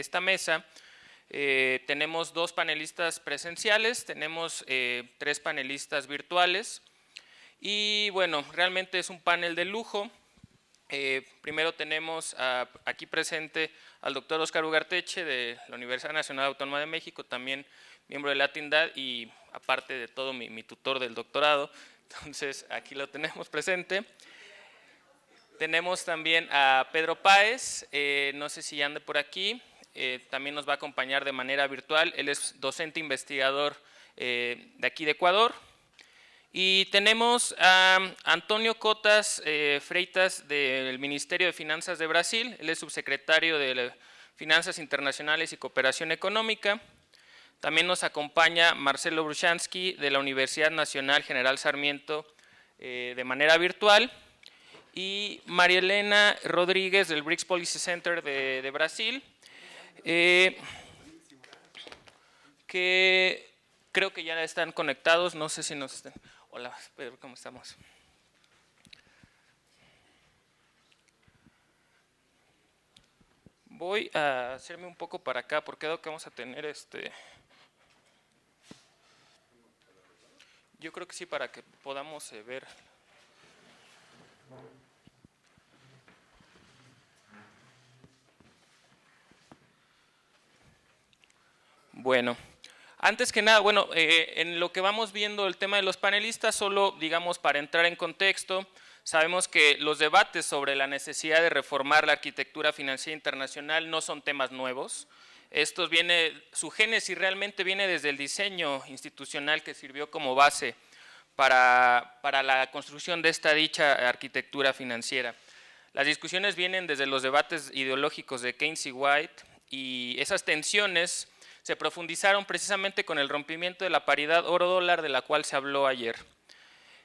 esta mesa. Tenemos 2 panelistas presenciales, tenemos 3 panelistas virtuales y bueno, realmente es un panel de lujo. Primero tenemos aquí presente al doctor Óscar Ugarteche de la Universidad Nacional Autónoma de México, también miembro de Latindad y aparte de todo mi tutor del doctorado, entonces aquí lo tenemos presente. Tenemos también a Pedro Páez, no sé si ande por aquí, también nos va a acompañar de manera virtual, él es docente investigador de aquí de Ecuador. Y tenemos a Antonio Cotas Freitas del Ministerio de Finanzas de Brasil, él es subsecretario de Finanzas Internacionales y Cooperación Económica. También nos acompaña Marcelo Brushansky de la Universidad Nacional General Sarmiento de manera virtual. Y María Elena Rodríguez del BRICS Policy Center de Brasil, que creo que ya están conectados, no sé si nos están. Hola, Pedro, ¿cómo estamos? Voy a hacerme un poco para acá porque creo que vamos a tener yo creo que sí, para que podamos ver. Bueno, antes que nada, bueno, en lo que vamos viendo el tema de los panelistas, solo digamos para entrar en contexto, sabemos que los debates sobre la necesidad de reformar la arquitectura financiera internacional no son temas nuevos. Su génesis realmente viene desde el diseño institucional que sirvió como base para la construcción de esta dicha arquitectura financiera. Las discusiones vienen desde los debates ideológicos de Keynes y White y esas tensiones se profundizaron precisamente con el rompimiento de la paridad oro-dólar de la cual se habló ayer.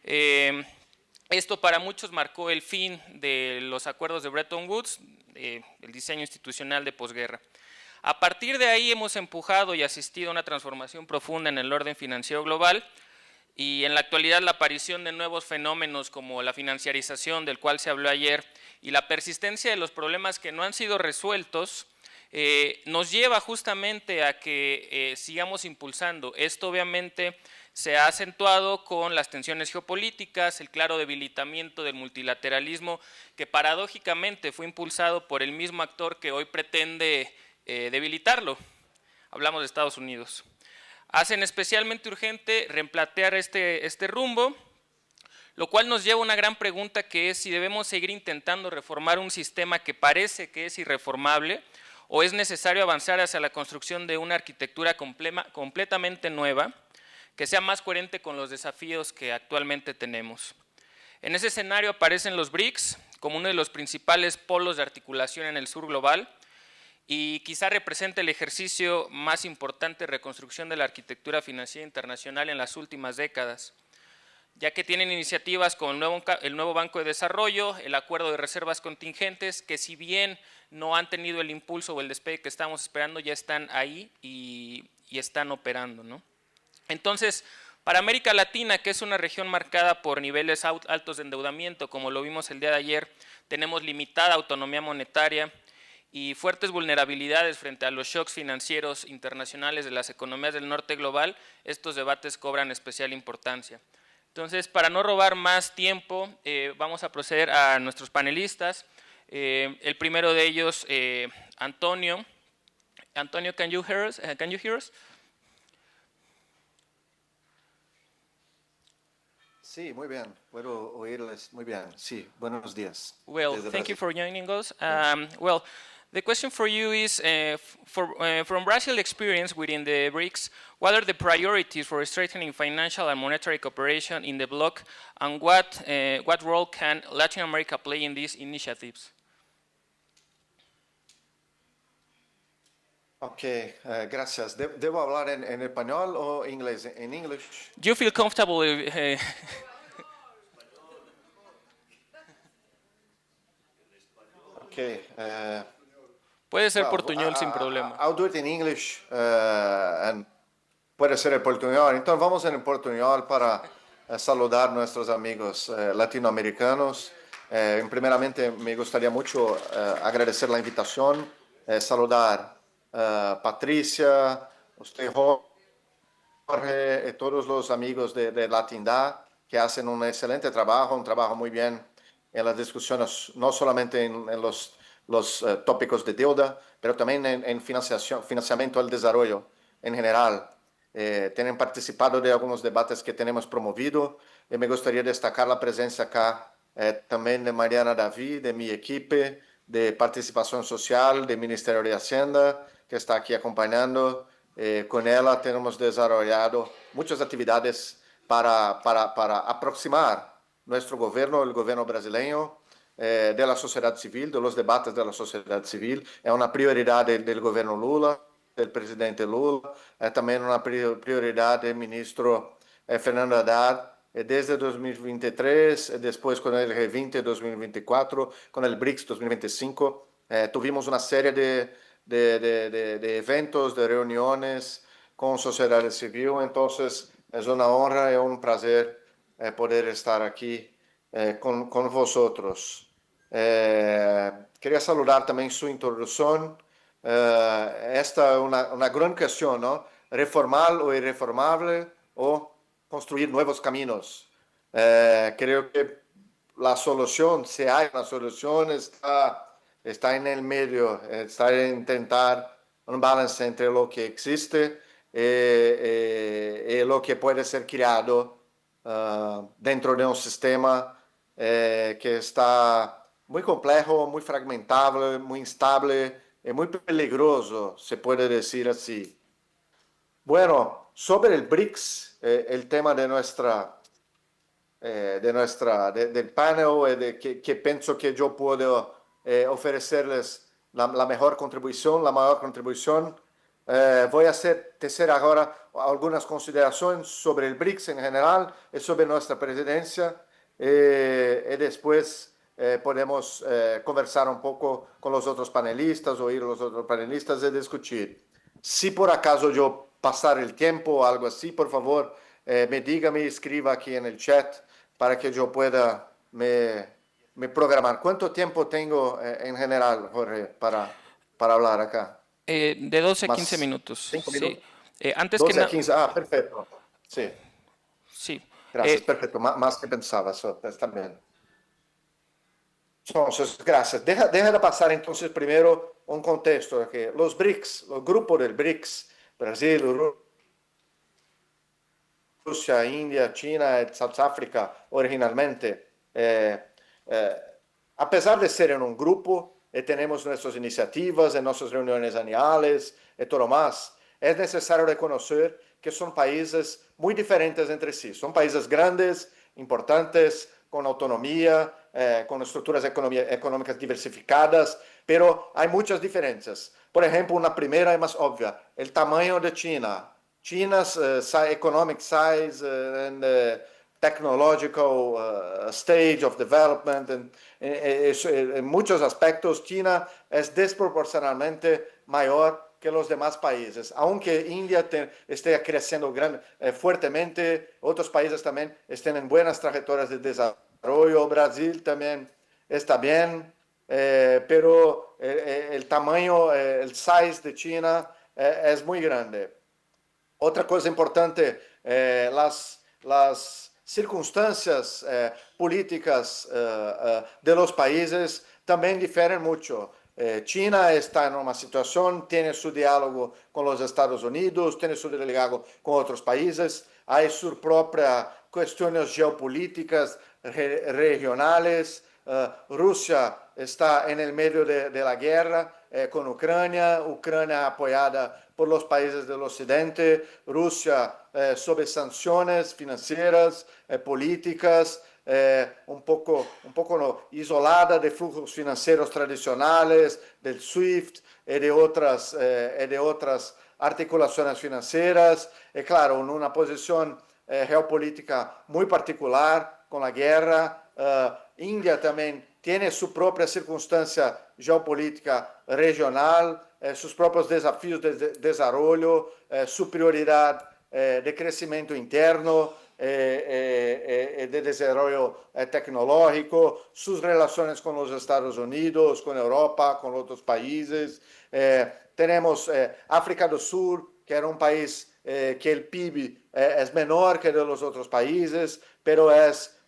Esto para muchos marcó el fin de los acuerdos de Bretton Woods, el diseño institucional de posguerra. A partir de ahí hemos empujado y asistido a una transformación profunda en el orden financiero global y en la actualidad la aparición de nuevos fenómenos como la financiarización del cual se habló ayer y la persistencia de los problemas que no han sido resueltos nos lleva justamente a que sigamos impulsando. Esto obviamente se ha acentuado con las tensiones geopolíticas, el claro debilitamiento del multilateralismo que paradójicamente fue impulsado por el mismo actor que hoy pretende debilitarlo. Hablamos de Estados Unidos. Hacen especialmente urgente replantear este rumbo, lo cual nos lleva a una gran pregunta que es si debemos seguir intentando reformar un sistema que parece que es irreformable o es necesario avanzar hacia la construcción de una arquitectura completamente nueva que sea más coherente con los desafíos que actualmente tenemos. En ese escenario aparecen los BRICS como uno de los principales polos de articulación en el sur global y quizá represente el ejercicio más importante de reconstrucción de la arquitectura financiera internacional en las últimas décadas, ya que tienen iniciativas como el nuevo Banco de Desarrollo, el Acuerdo de Reservas Contingentes, que si bien no han tenido el impulso o el despegue que estamos esperando, ya están ahí y están operando, ¿no? Entonces, para América Latina, que es una región marcada por niveles altos de endeudamiento, como lo vimos el día de ayer, tenemos limitada autonomía monetaria y fuertes vulnerabilidades frente a los shocks financieros internacionales de las economías del norte global, estos debates cobran especial importancia. Entonces, para no robar más tiempo, vamos a proceder a nuestros panelistas. El primero de ellos, Antonio. Antonio, can you hear us? Sí, muy bien. Puedo oírles muy bien. Sí, buenos días. Well, thank you for joining us. Well, the question for you is, from Brazil's experience within the BRICS, what are the priorities for strengthening financial and monetary cooperation in the bloc, and what role can Latin America play in these initiatives? Ok, gracias. ¿Debo hablar en español o inglés? En English. Do you feel comfortable? Okay. Puede ser portuñol sin problema. I'll do it in English and puede ser en portuñol. Entonces vamos en portuñol para saludar a nuestros amigos latinoamericanos. Primeramente me gustaría mucho agradecer la invitación, saludar Patricia, usted, Jorge, y todos los amigos de Latindad que hacen un excelente trabajo, un trabajo muy bien en las discusiones, no solamente en los tópicos de deuda, pero también en financiamiento al desarrollo en general. Tienen participado de algunos debates que tenemos promovido y me gustaría destacar la presencia acá también de Mariana David, de mi equipo, de participación social, del Ministerio de Hacienda, que está aquí acompañando. Con ella tenemos desarrollado muchas actividades para aproximar nuestro gobierno, el gobierno brasileño, de la sociedad civil, de los debates de la sociedad civil. Es una prioridad del gobierno Lula, del presidente Lula, es también una prioridad del ministro Fernando Haddad, desde 2023, después con el G20 2024, con el BRICS 2025. Tuvimos una serie de eventos, de reuniones con sociedad civil, entonces es una honra y un placer poder estar aquí con vosotros. Quería saludar también su introducción. Esta es una gran cuestión, ¿no? Reformar lo irreformable o construir nuevos caminos. Creo que la solución, si hay una solución, está en el medio, está en intentar un balance entre lo que existe y lo que puede ser creado dentro de un sistema que está muy complejo, muy fragmentable, muy instable y muy peligroso, se puede decir así. Bueno, sobre el BRICS, el tema del panel, que pienso que yo puedo ofrecerles la mejor contribución, la mayor contribución. Voy a hacer ahora algunas consideraciones sobre el BRICS en general y sobre nuestra presidencia y después podemos conversar un poco con los otros panelistas, oír a los otros panelistas y discutir. Si por acaso yo pasar el tiempo o algo así, por favor, me diga, me escriba aquí en el chat para que yo pueda me programar. ¿Cuánto tiempo tengo en general, Jorge, para hablar acá? De 12 a 15 ¿Más minutos, 5 sí. minutos? Antes que 12 a nada, 15. Ah, perfecto. Sí, sí. gracias, perfecto. Más que pensaba, está bien. Entonces, gracias. Deja pasar entonces primero un contexto de que los BRICS, los grupos del BRICS, Brasil, Rusia, India, China, South África originalmente, eh, a pesar de ser en un grupo, tenemos nuestras iniciativas, en nuestras reuniones anuales y todo más, es necesario reconocer que son países muy diferentes entre sí. Son países grandes, importantes, con autonomía, con estructuras económicas diversificadas, pero hay muchas diferencias. Por ejemplo, una primera y más obvia, el tamaño de China. China's economic size and technological stage of development, en muchos aspectos China es desproporcionalmente mayor que los demás países. Aunque India esté creciendo fuertemente, otros países también estén en buenas trayectorias de desarrollo. Brasil también está bien, pero el tamaño, el size de China es muy grande. Otra cosa importante, las circunstancias políticas de los países también difieren mucho. China está en una situación, tiene su diálogo con los Estados Unidos, tiene su diálogo con otros países, hay sus propias cuestiones geopolíticas regionales. Rusia está en el medio de la guerra con Ucrania, Ucrania apoyada por los países del occidente, Rusia sobre sanciones financieras, políticas, un poco no, isolada de flujos financieros tradicionales, del SWIFT y de otras articulaciones financieras, y claro, en una posición geopolítica muy particular con la guerra. India también tiene su propia circunstancia geopolítica regional, sus propios desafíos de desarrollo, su prioridad de crecimiento interno, de desarrollo tecnológico, sus relaciones con los Estados Unidos, con Europa, con otros países. tenemos África del Sur, que era un país que el PIB es menor que de los otros países, pero es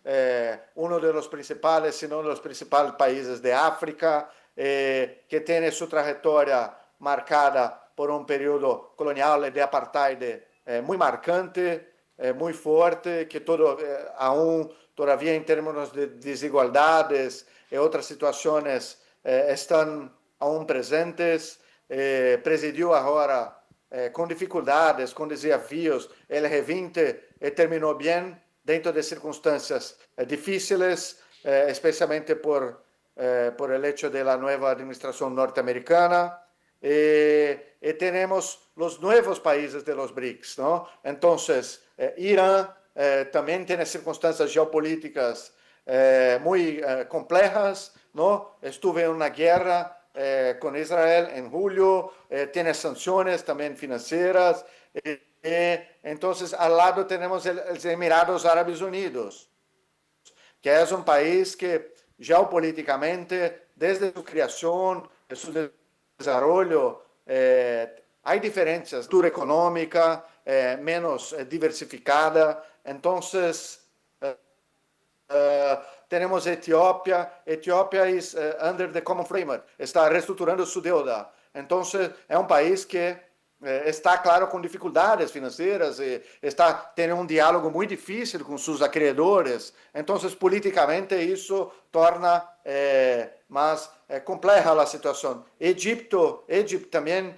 uno de los principales, si no los principales países de África, que tiene su trayectoria marcada por un periodo colonial de apartheid muy marcante, muy fuerte, que aún todavía en términos de desigualdades y otras situaciones están aún presentes. Presidiu agora com dificuldades, com desafios. El G20 terminou bem dentro de circunstâncias difíciles, especialmente por el hecho de la nueva administración norteamericana. Tenemos los nuevos países de los BRICS, ¿no? Entonces, Irán también tiene circunstancias geopolíticas muy complejas, ¿no? Estuve en una guerra con Israel en julio, tiene sanciones también financieras. Entonces, al lado tenemos los Emiratos Árabes Unidos, que es un país que geopolíticamente, desde su creación, de su desarrollo, hay diferencias, cultura económica, menos diversificada. Entonces, tenemos Etiopía. Etiopía es under the Common Framework, está reestructurando su deuda. Entonces, es un país que está, claro, com dificuldades financeiras, está tendo um diálogo muito difícil com seus acreedores. Então, politicamente, isso torna mais complexa a situação. Egipto também,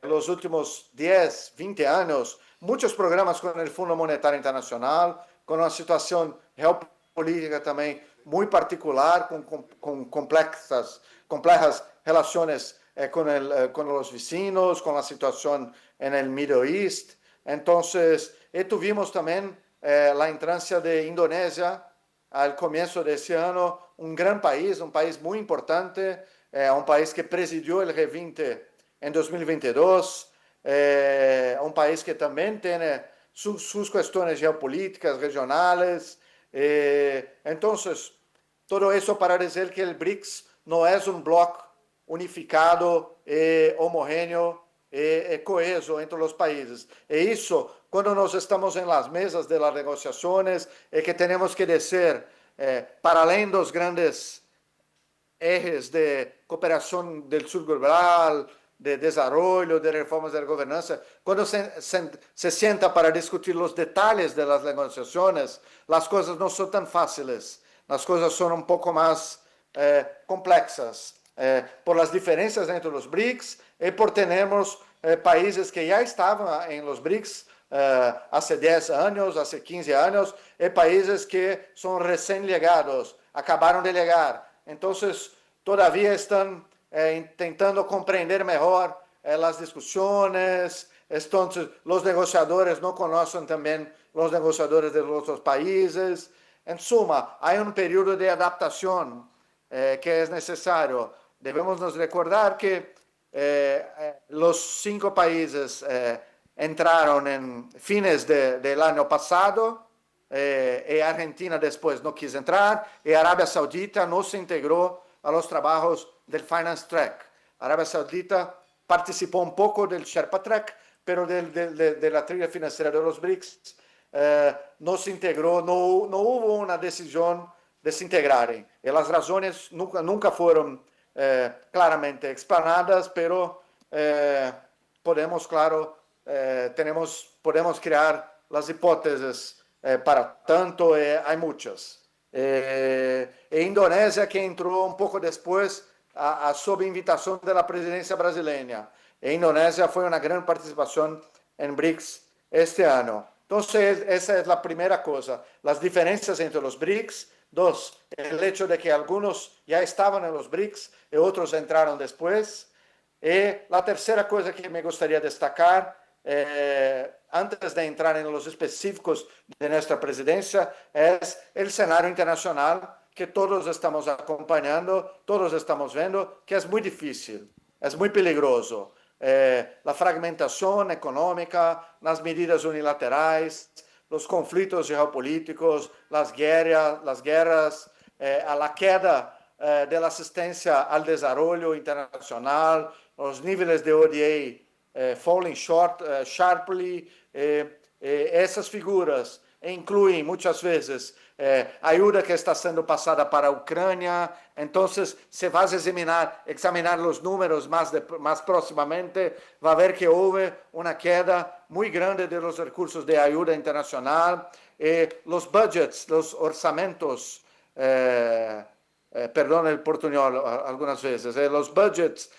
nos últimos 10, 20 anos, muitos programas com o Fundo Monetário Internacional, com uma situação geopolítica também muito particular, com complexas relações con los vecinos, con la situación en el Middle East. Entonces, tuvimos también la entrancia de Indonesia al comienzo de ese año, un gran país, un país muy importante, un país que presidió el G20 en 2022, un país que también tiene sus cuestiones geopolíticas, regionales. Entonces, todo eso para decir que el BRICS no es un bloque unificado, homogêneo, coeso entre os países. E isso, quando nós estamos em las mesas de las negociações, é que temos que dizer, para além dos grandes ejes de cooperação do sul global, de desenvolvimento, de reformas de governança, quando se senta para discutir os detalhes das negociações, as coisas não são tão fáceis, as coisas são um pouco mais complexas. Por las diferencias entre los BRICS y por tenemos países que ya estaban en los BRICS hace 10 años, hace 15 años, y países que son recién llegados, acabaron de llegar. Entonces, todavía están intentando comprender mejor las discusiones. Entonces, los negociadores no conocen también los negociadores de los otros países. En suma, hay un periodo de adaptación que es necesario. Debemos nos recordar que los 5 países entraron en fines del año pasado, y Argentina después no quiso entrar, y Arabia Saudita no se integró a los trabajos del Finance Track. Arabia Saudita participó un poco del Sherpa Track, pero de la trilla financiera de los BRICS no se integró, no hubo una decisión de se integrarem. E as razões nunca foram claramente explanadas, pero podemos, claro, podemos criar as hipóteses para tanto, há muitas. Indonésia, que entrou um pouco depois, sob invitação da presidência brasileira. Indonésia foi uma grande participação em BRICS este ano. Então, essa é a primeira coisa. As diferenças entre os BRICS. 2, el hecho de que algunos ya estaban en los BRICS y otros entraron después. Y la tercera cosa que me gustaría destacar, antes de entrar en los específicos de nuestra presidencia, es el escenario internacional que todos estamos acompañando, todos estamos viendo, que es muy difícil, es muy peligroso. La fragmentación económica, las medidas unilaterales, los conflictos geopolíticos, las guerras, a la queda de la asistencia al desarrollo internacional los niveles de ODA falling short sharply. Essas figuras incluem muitas vezes ajuda que está sendo passada para a Ucrânia. Então, se vai examinar os números mais proximamente, vai ver que houve uma queda muito grande dos recursos de ajuda internacional. Os budgets, os orçamentos, perdão el portunhol algumas vezes, os budgets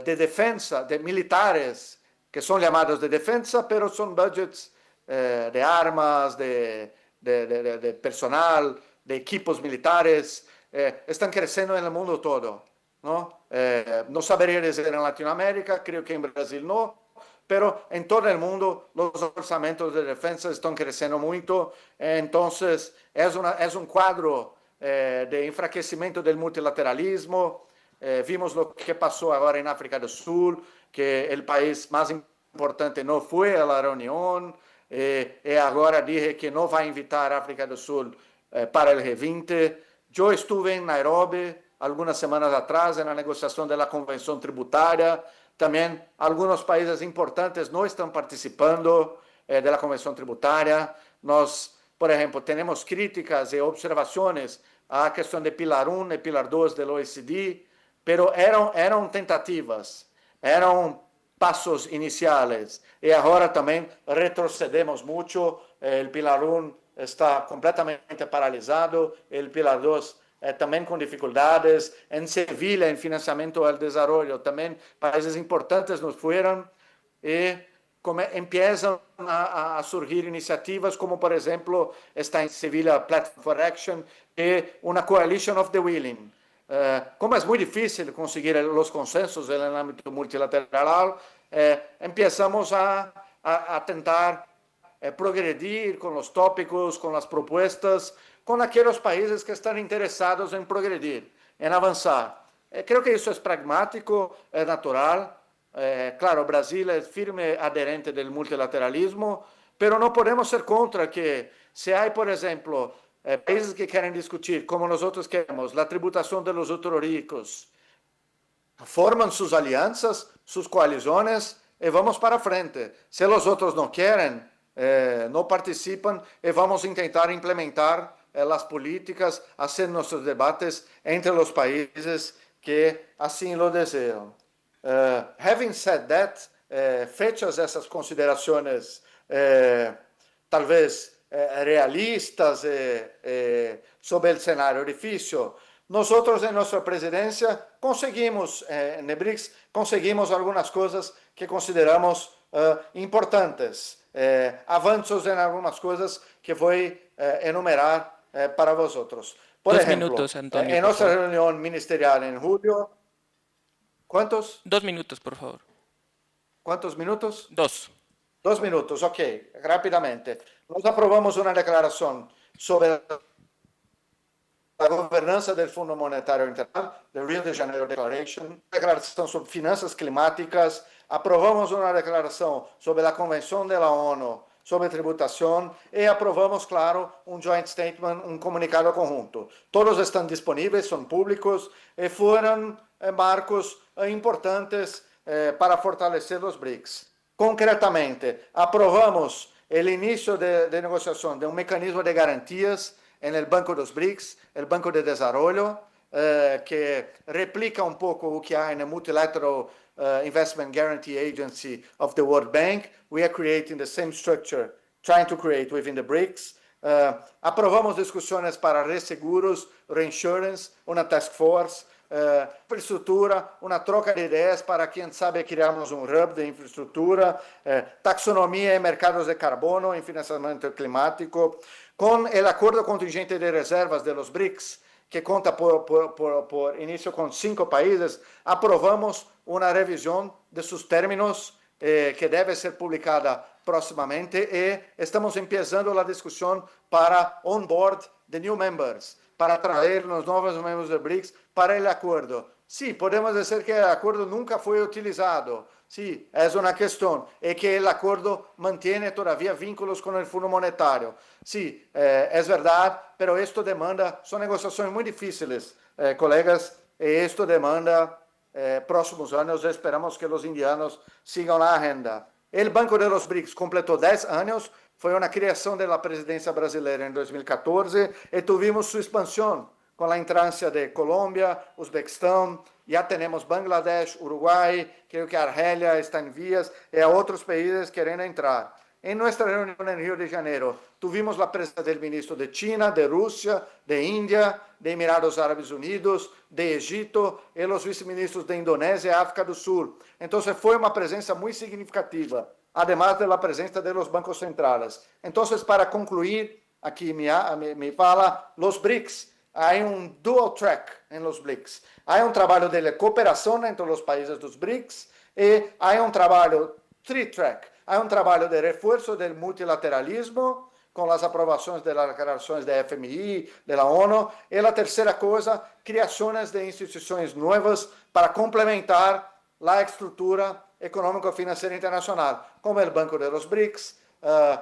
de defensa, de militares, que são chamados de defensa, pero são budgets de armas, de personal, de equipos militares, estão crescendo no mundo todo. Não saberia dizer em Latinoamérica, creio que em Brasil não, pero em todo o mundo os orçamentos de defesa estão crescendo muito. Então, é um quadro de enfraquecimento do multilateralismo. Vimos o que passou agora em África do Sul, que o país mais importante não foi a reunião, e agora disse que não vai invitar a África do Sul para o G20. Eu estive em Nairobi algumas semanas atrás na negociação da Convenção Tributária. Também alguns países importantes não estão participando da Convenção Tributária. Nós, por exemplo, temos críticas e observações à questão de Pilar 1 e Pilar 2 do OECD, pero eram tentativas, eram passos iniciais, e agora também retrocedemos muito. O Pilar 1 está completamente paralisado, o Pilar 2 também com dificuldades. Em Sevilha, em financiamento ao desenvolvimento, também países importantes nos foram, e começam a surgir iniciativas como, por exemplo, está em Sevilha Platform for Action e uma Coalition of the Willing. Como é muito difícil conseguir os consensos no âmbito multilateral, começamos a tentar progredir com os tópicos, com as propostas, com aqueles países que estão interessados em progredir, em avançar. Creio que isso é pragmático, é natural. Claro, o Brasil é firme aderente do multilateralismo, mas não podemos ser contra que, se há, por exemplo, países que querem discutir, como nós outros queremos, a tributação dos ultra ricos, formam suas alianças, suas coalizões e vamos para frente. Se os outros não querem, não participam, e vamos tentar implementar as políticas, fazer nossos debates entre os países que assim lo desejam. Having said that, feitas essas considerações, talvez realistas sobre o cenário difícil, nós, em nossa presidência, conseguimos, no BRICS, conseguimos algumas coisas que consideramos importantes, avanços em algumas coisas que vou enumerar para vosotros. Por exemplo, minutos, Antonio, em nossa reunião ministerial em julho, ¿cuántos? 2 minutos, por favor. ¿Cuántos minutos? 2. 2 minutos, ok, rápidamente. Nós aprovamos uma declaração sobre a governança do Fundo Monetário Internacional, the Rio de Janeiro Declaration, declaração sobre finanças climáticas, aprovamos uma declaração sobre a Convenção da ONU sobre tributação e aprovamos, claro, um joint statement, um comunicado conjunto. Todos estão disponíveis, são públicos e foram marcos importantes para fortalecer os BRICS. Concretamente, aprovamos o início de negociação de um mecanismo de garantias no Banco dos BRICS, o Banco de Desenvolvimento, que replica um pouco o que há no Multilateral Investment Guarantee Agency of the World Bank. We are creating the same structure, trying to create within the BRICS. Aprovamos discussões para resseguros, reinsurance, uma task force, infraestrutura, uma troca de ideias para, quem sabe, criarmos um hub de infraestrutura, taxonomia em mercados de carbono, em financiamento climático, com o acordo contingente de reservas de los BRICS, que conta por início com 5 países, aprovamos uma revisão de seus términos, que deve ser publicada proximamente, e estamos começando a discussão para onboard the new members, para trazer os novos membros do BRICS para o acordo. Sim, podemos dizer que o acordo nunca foi utilizado. Sim, é uma questão. E que o acordo mantém todavia vínculos com o Fundo Monetário. Sim, é verdade, mas isto demanda, são negociações muito difíceis, colegas, e isto demanda próximos años. Esperamos que los indianos sigan la agenda. El Banco de los BRICS completó 10 años, fue una creación de la presidencia brasileña en 2014 y tuvimos su expansión con la entrancia de Colombia, Uzbekistán, ya tenemos Bangladesh, Uruguay, creo que Argelia está en vías y a otros países quieren entrar. En nuestra reunión en Río de Janeiro, tuvimos la presencia del ministro de China, de Rusia, de India, de Emiratos Árabes Unidos, de Egipto y los viceministros de Indonesia y África del Sur. Entonces fue una presencia muy significativa, además de la presencia de los bancos centrales. Entonces, para concluir aquí mi fala, los BRICS, hay un dual track en los BRICS. Hay un trabajo de cooperación entre los países de los BRICS y hay un trabajo tri-track. Hay un trabajo de refuerzo del multilateralismo con las aprobaciones de las declaraciones de FMI, de la ONU. Y la tercera cosa, creaciones de instituciones nuevas para complementar la estructura económico-financiera internacional, como el Banco de los BRICS,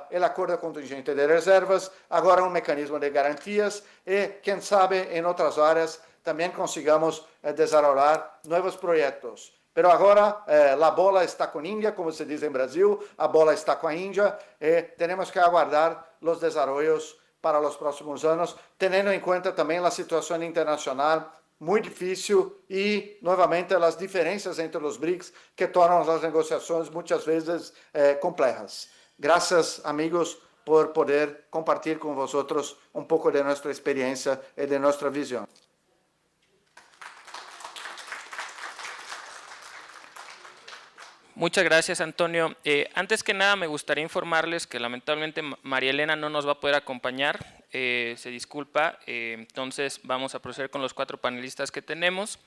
el acuerdo contingente de reservas, ahora un mecanismo de garantías y, quién sabe, en otras áreas también consigamos desarrollar nuevos proyectos. Pero agora a bola está com Índia, como se diz em Brasil, a bola está com a Índia e temos que aguardar os desenvolvimentos para os próximos anos, tendo em conta também a situação internacional muito difícil e, novamente, as diferenças entre os BRICS que tornam as negociações muitas vezes complexas. Graças, amigos, por poder compartilhar com vosotros um pouco de nossa experiência e de nossa visão. Muchas gracias, Antonio. Antes que nada, me gustaría informarles que lamentablemente María Elena no nos va a poder acompañar, se disculpa, entonces vamos a proceder con los 4 panelistas que tenemos.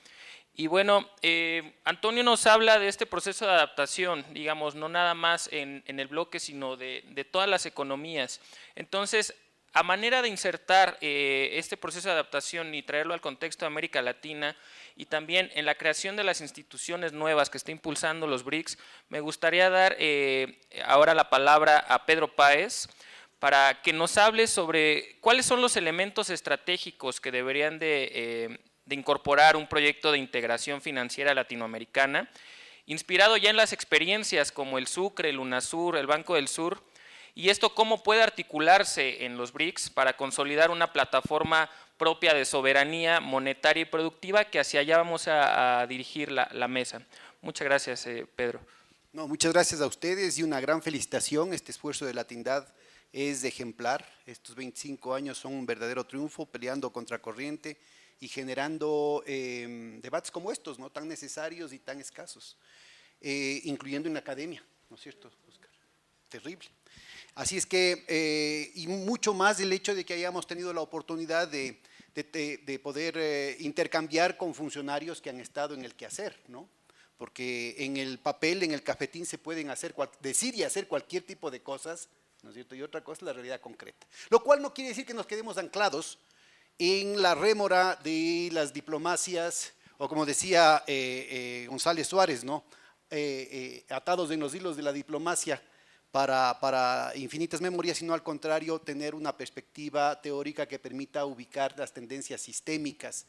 Y bueno, Antonio nos habla de este proceso de adaptación, digamos, no nada más en el bloque, sino de todas las economías. Entonces, a manera de insertar este proceso de adaptación y traerlo al contexto de América Latina y también en la creación de las instituciones nuevas que está impulsando los BRICS, me gustaría dar ahora la palabra a Pedro Páez para que nos hable sobre cuáles son los elementos estratégicos que deberían de incorporar un proyecto de integración financiera latinoamericana, inspirado ya en las experiencias como el Sucre, el UNASUR, el Banco del Sur, y esto cómo puede articularse en los BRICS para consolidar una plataforma propia de soberanía monetaria y productiva, que hacia allá vamos a dirigir la mesa. Muchas gracias, Pedro. No, muchas gracias a ustedes y una gran felicitación. Este esfuerzo de Latindad es ejemplar. Estos 25 años son un verdadero triunfo, peleando contra corriente y generando debates como estos, ¿no?, tan necesarios y tan escasos, incluyendo en la academia, ¿no es cierto, Oscar? Terrible. Así es que, y mucho más el hecho de que hayamos tenido la oportunidad de poder intercambiar con funcionarios que han estado en el quehacer, ¿no? Porque en el papel, en el cafetín se pueden decir y hacer cualquier tipo de cosas, ¿no es cierto? Y otra cosa es la realidad concreta. Lo cual no quiere decir que nos quedemos anclados en la rémora de las diplomacias, o como decía González Suárez, ¿no?, atados en los hilos de la diplomacia para infinitas memorias, sino al contrario, tener una perspectiva teórica que permita ubicar las tendencias sistémicas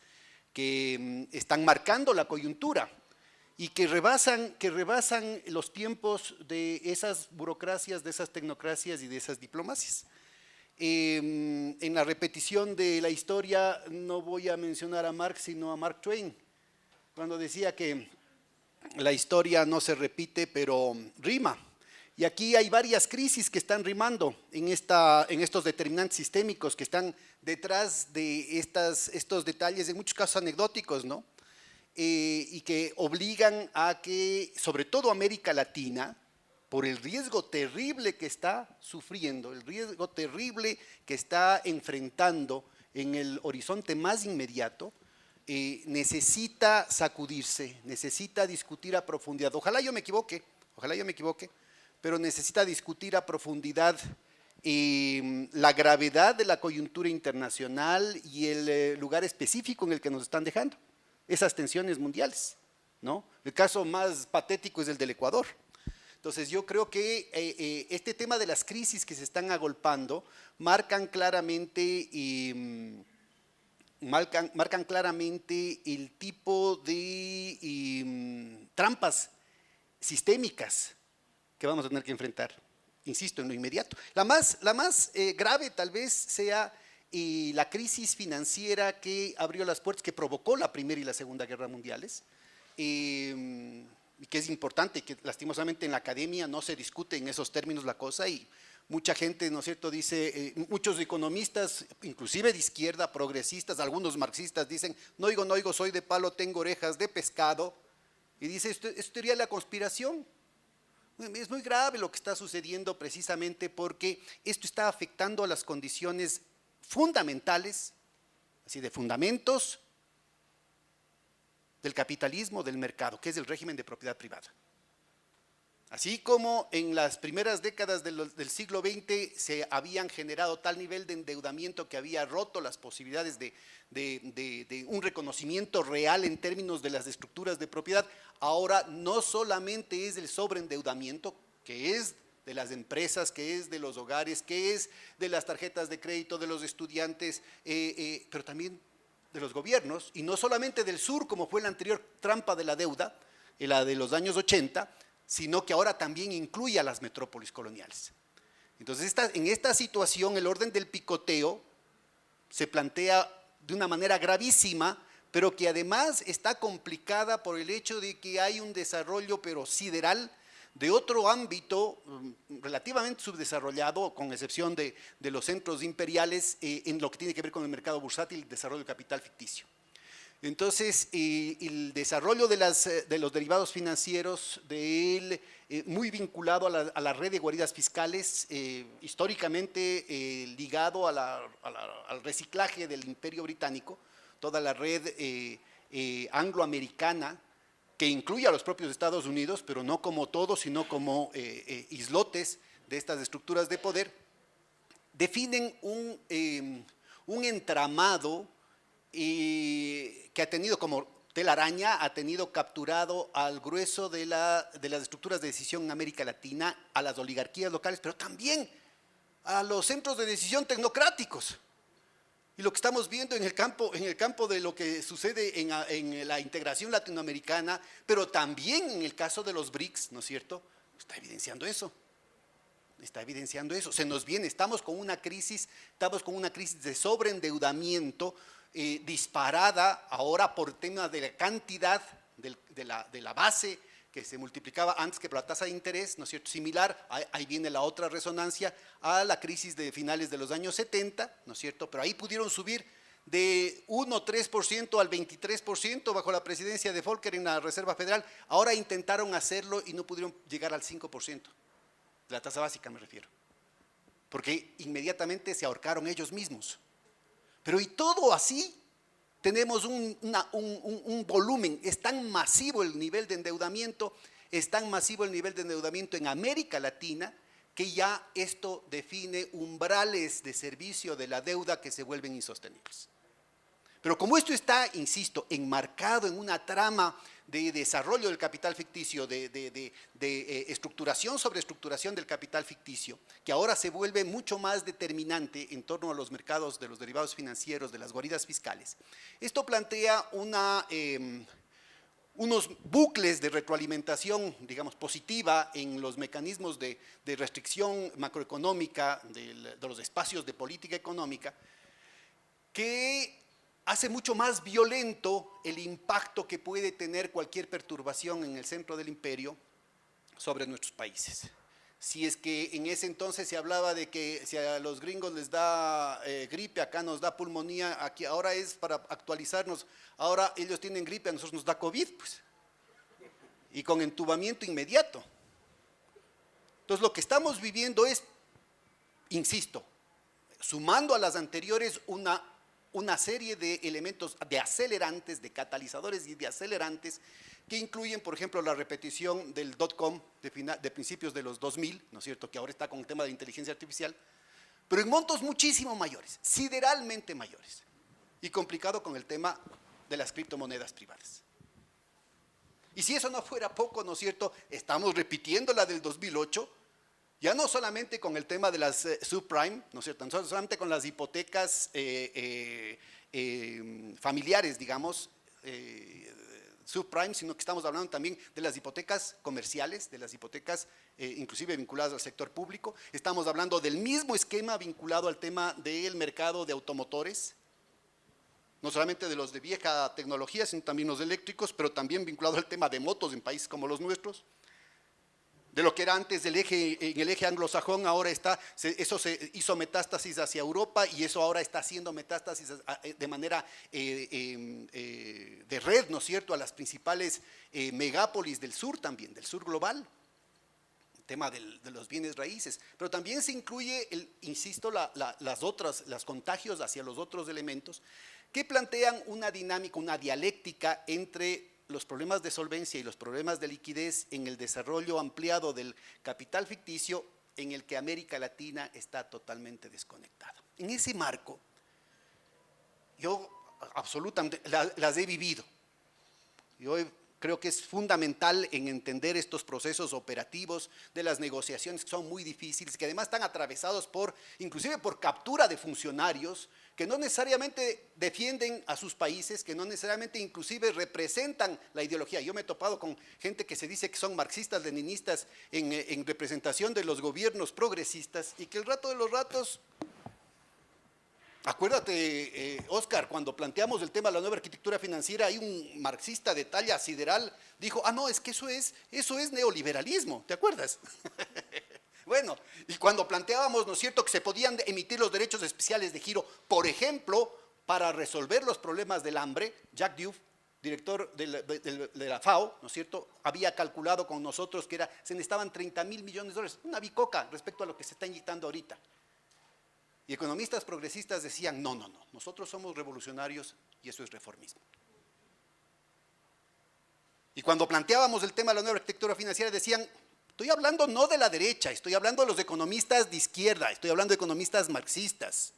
que están marcando la coyuntura y que rebasan los tiempos de esas burocracias, de esas tecnocracias y de esas diplomacias. En la repetición de la historia no voy a mencionar a Marx, sino a Mark Twain, cuando decía que la historia no se repite, pero rima. Y aquí hay varias crisis que están rimando en estos determinantes sistémicos que están detrás de estos detalles, en muchos casos anecdóticos, ¿no? Y que obligan a que, sobre todo América Latina, por el riesgo terrible que está sufriendo, el riesgo terrible que está enfrentando en el horizonte más inmediato, necesita sacudirse, necesita discutir a profundidad. Ojalá yo me equivoque, pero necesita discutir a profundidad la gravedad de la coyuntura internacional y el lugar específico en el que nos están dejando esas tensiones mundiales, ¿no? El caso más patético es el del Ecuador. Entonces yo creo que este tema de las crisis que se están agolpando marcan claramente marcan claramente el tipo de trampas sistémicas que vamos a tener que enfrentar, insisto, en lo inmediato. La más grave tal vez sea la crisis financiera que abrió las puertas, que provocó la Primera y la Segunda Guerra Mundiales, y que es importante, que lastimosamente en la academia no se discute en esos términos la cosa, y mucha gente, ¿no es cierto?, dice, muchos economistas, inclusive de izquierda, progresistas, algunos marxistas dicen, no oigo, soy de palo, tengo orejas de pescado, y dice, esto es teoría de la conspiración. Es muy grave lo que está sucediendo precisamente porque esto está afectando a las condiciones fundamentales, así de fundamentos del capitalismo, del mercado, que es el régimen de propiedad privada. Así como en las primeras décadas del siglo XX se habían generado tal nivel de endeudamiento que había roto las posibilidades de un reconocimiento real en términos de las estructuras de propiedad, ahora no solamente es el sobreendeudamiento, que es de las empresas, que es de los hogares, que es de las tarjetas de crédito, de los estudiantes, pero también de los gobiernos, y no solamente del sur, como fue la anterior trampa de la deuda, la de los años 80, sino que ahora también incluye a las metrópolis coloniales. Entonces, en esta situación, el orden del picoteo se plantea de una manera gravísima, pero que además está complicada por el hecho de que hay un desarrollo, pero sideral, de otro ámbito relativamente subdesarrollado, con excepción de los centros imperiales, en lo que tiene que ver con el mercado bursátil y el desarrollo del capital ficticio. Entonces, el desarrollo de los derivados financieros, muy vinculado a la red de guaridas fiscales, históricamente ligado al reciclaje del Imperio Británico, toda la red angloamericana, que incluye a los propios Estados Unidos, pero no como todos, sino como islotes de estas estructuras de poder, definen un entramado que ha tenido como telaraña, ha tenido capturado al grueso de las estructuras de decisión en América Latina, a las oligarquías locales, pero también a los centros de decisión tecnocráticos. Y lo que estamos viendo en el campo de lo que sucede en la integración latinoamericana, pero también en el caso de los BRICS, ¿no es cierto?, está evidenciando eso. Está evidenciando eso. Se nos viene, estamos con una crisis de sobreendeudamiento disparada ahora por tema de la cantidad de la base que se multiplicaba antes que por la tasa de interés, ¿no es cierto?, similar, ahí viene la otra resonancia a la crisis de finales de los años 70, ¿no es cierto?, pero ahí pudieron subir de 1,3% al 23% bajo la presidencia de Volcker en la Reserva Federal, ahora intentaron hacerlo y no pudieron llegar al 5%, de la tasa básica me refiero, porque inmediatamente se ahorcaron ellos mismos. Pero y todo así, tenemos un volumen, es tan masivo el nivel de endeudamiento, en América Latina, que ya esto define umbrales de servicio de la deuda que se vuelven insostenibles. Pero como esto está, insisto, enmarcado en una trama de desarrollo del capital ficticio, de estructuración sobre estructuración del capital ficticio, que ahora se vuelve mucho más determinante en torno a los mercados de los derivados financieros, de las guaridas fiscales, esto plantea unos bucles de retroalimentación, digamos, positiva en los mecanismos de restricción macroeconómica de los espacios de política económica, que hace mucho más violento el impacto que puede tener cualquier perturbación en el centro del imperio sobre nuestros países. Si es que en ese entonces se hablaba de que si a los gringos les da gripe, acá nos da pulmonía, aquí ahora es para actualizarnos, ahora ellos tienen gripe, a nosotros nos da COVID, pues, y con entubamiento inmediato. Entonces lo que estamos viviendo es, insisto, sumando a las anteriores una serie de elementos, de acelerantes, de catalizadores y de acelerantes que incluyen, por ejemplo, la repetición del .com de principios de los 2000, ¿no es cierto?, que ahora está con el tema de inteligencia artificial, pero en montos muchísimo mayores, sideralmente mayores, y complicado con el tema de las criptomonedas privadas. Y si eso no fuera poco, ¿no es cierto?, estamos repitiendo la del 2008, ya no solamente con el tema de las subprime, ¿no es cierto?, no solamente con las hipotecas familiares, digamos, subprime, sino que estamos hablando también de las hipotecas comerciales, de las hipotecas inclusive vinculadas al sector público. Estamos hablando del mismo esquema vinculado al tema del mercado de automotores, no solamente de los de vieja tecnología, sino también los eléctricos, pero también vinculado al tema de motos en países como los nuestros. De lo que era antes en el eje anglosajón, ahora eso se hizo metástasis hacia Europa y eso ahora está haciendo metástasis de manera de red, ¿no es cierto?, a las principales megápolis del sur también, del sur global, el tema de los bienes raíces, pero también se incluye, insisto, los contagios hacia los otros elementos que plantean una dinámica, una dialéctica entre los problemas de solvencia y los problemas de liquidez en el desarrollo ampliado del capital ficticio en el que América Latina está totalmente desconectada. En ese marco, yo absolutamente las he vivido. Yo creo que es fundamental en entender estos procesos operativos de las negociaciones que son muy difíciles, que además están atravesados inclusive por captura de funcionarios que no necesariamente defienden a sus países, que no necesariamente inclusive representan la ideología. Yo me he topado con gente que se dice que son marxistas, leninistas en representación de los gobiernos progresistas y que el rato de los ratos, acuérdate, Oscar, cuando planteamos el tema de la nueva arquitectura financiera, hay un marxista de talla sideral, dijo, no, es que eso es neoliberalismo, ¿te acuerdas? Bueno, y cuando planteábamos, ¿no es cierto?, que se podían emitir los derechos especiales de giro, por ejemplo, para resolver los problemas del hambre, Jack Diouf, director de la FAO, ¿no es cierto?, había calculado con nosotros que se necesitaban 30.000 millones de dólares, una bicoca respecto a lo que se está inyectando ahorita. Y economistas progresistas decían, no, nosotros somos revolucionarios y eso es reformismo. Y cuando planteábamos el tema de la nueva arquitectura financiera decían, estoy hablando no de la derecha, estoy hablando de los economistas de izquierda, estoy hablando de economistas marxistas,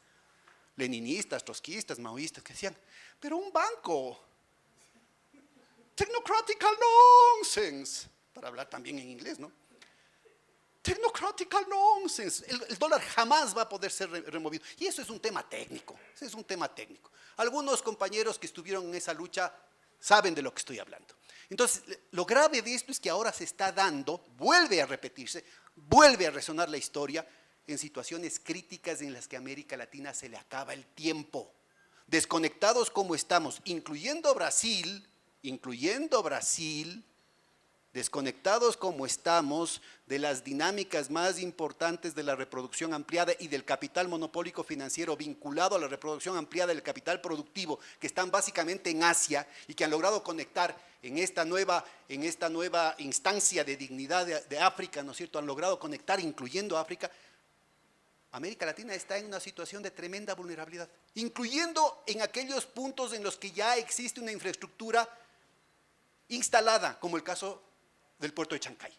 leninistas, trotskistas, maoístas, que decían, pero un banco, technocratical nonsense, para hablar también en inglés, ¿no? Technocratical nonsense, el dólar jamás va a poder ser removido. Y eso es un tema técnico, Algunos compañeros que estuvieron en esa lucha saben de lo que estoy hablando. Entonces, lo grave de esto es que ahora se está dando, vuelve a repetirse, vuelve a resonar la historia en situaciones críticas en las que a América Latina se le acaba el tiempo. Desconectados como estamos, incluyendo Brasil, desconectados como estamos de las dinámicas más importantes de la reproducción ampliada y del capital monopólico financiero vinculado a la reproducción ampliada del capital productivo, que están básicamente en Asia y que han logrado conectar en esta nueva instancia de dignidad de África, ¿no es cierto?, han logrado conectar incluyendo África. América Latina está en una situación de tremenda vulnerabilidad, incluyendo en aquellos puntos en los que ya existe una infraestructura instalada, como el caso del puerto de Chancay.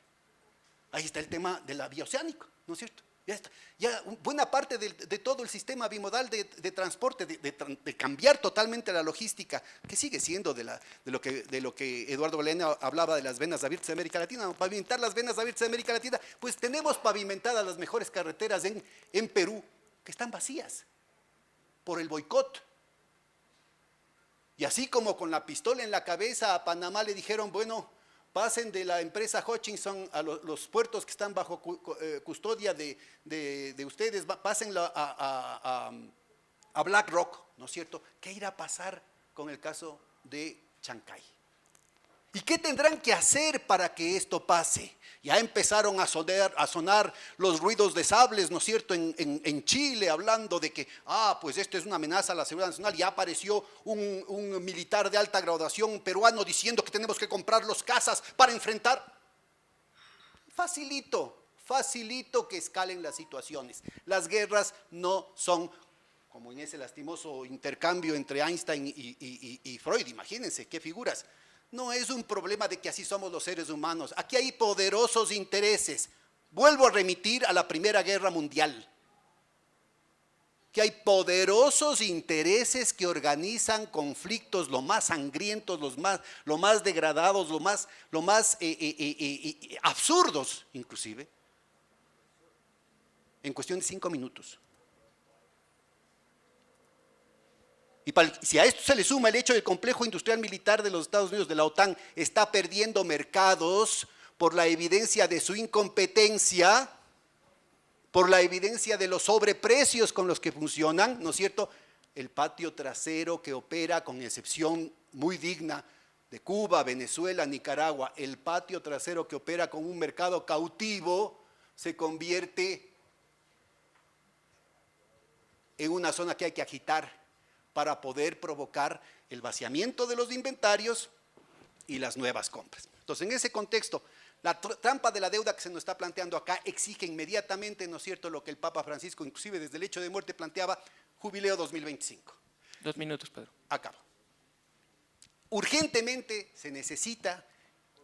Ahí está el tema de la vía oceánica, ¿no es cierto? Ya está. Ya buena parte de todo el sistema bimodal de transporte, de cambiar totalmente la logística, que sigue siendo de lo que Eduardo Galeano hablaba de las venas abiertas de América Latina. Pavimentar las venas abiertas de América Latina, pues tenemos pavimentadas las mejores carreteras en Perú, que están vacías por el boicot. Y así como con la pistola en la cabeza a Panamá le dijeron, bueno, pasen de la empresa Hutchinson a los puertos que están bajo custodia de ustedes, pásenlo a BlackRock, ¿no es cierto? ¿Qué irá a pasar con el caso de Chancay? ¿Y qué tendrán que hacer para que esto pase? Ya empezaron a sonar los ruidos de sables, ¿no es cierto?, en Chile, hablando de que, pues esto es una amenaza a la seguridad nacional. Ya apareció un militar de alta graduación peruano diciendo que tenemos que comprar los cazas para enfrentar. Facilito que escalen las situaciones. Las guerras no son, como en ese lastimoso intercambio entre Einstein y Freud, imagínense, qué figuras. No es un problema de que así somos los seres humanos. Aquí hay poderosos intereses. Vuelvo a remitir a la Primera Guerra Mundial. Que hay poderosos intereses que organizan conflictos lo más sangrientos, lo más degradados, lo más absurdos, inclusive, en cuestión de 5 minutos. Si a esto se le suma el hecho de que el complejo industrial militar de los Estados Unidos, de la OTAN, está perdiendo mercados por la evidencia de su incompetencia, por la evidencia de los sobreprecios con los que funcionan, ¿no es cierto? El patio trasero que opera, con excepción muy digna de Cuba, Venezuela, Nicaragua, el patio trasero que opera con un mercado cautivo se convierte en una zona que hay que agitar para poder provocar el vaciamiento de los inventarios y las nuevas compras. Entonces, en ese contexto, la trampa de la deuda que se nos está planteando acá exige inmediatamente, ¿no es cierto?, lo que el Papa Francisco, inclusive desde el hecho de muerte, planteaba: jubileo 2025. 2 minutos, Pedro. Acabo. Urgentemente se necesita,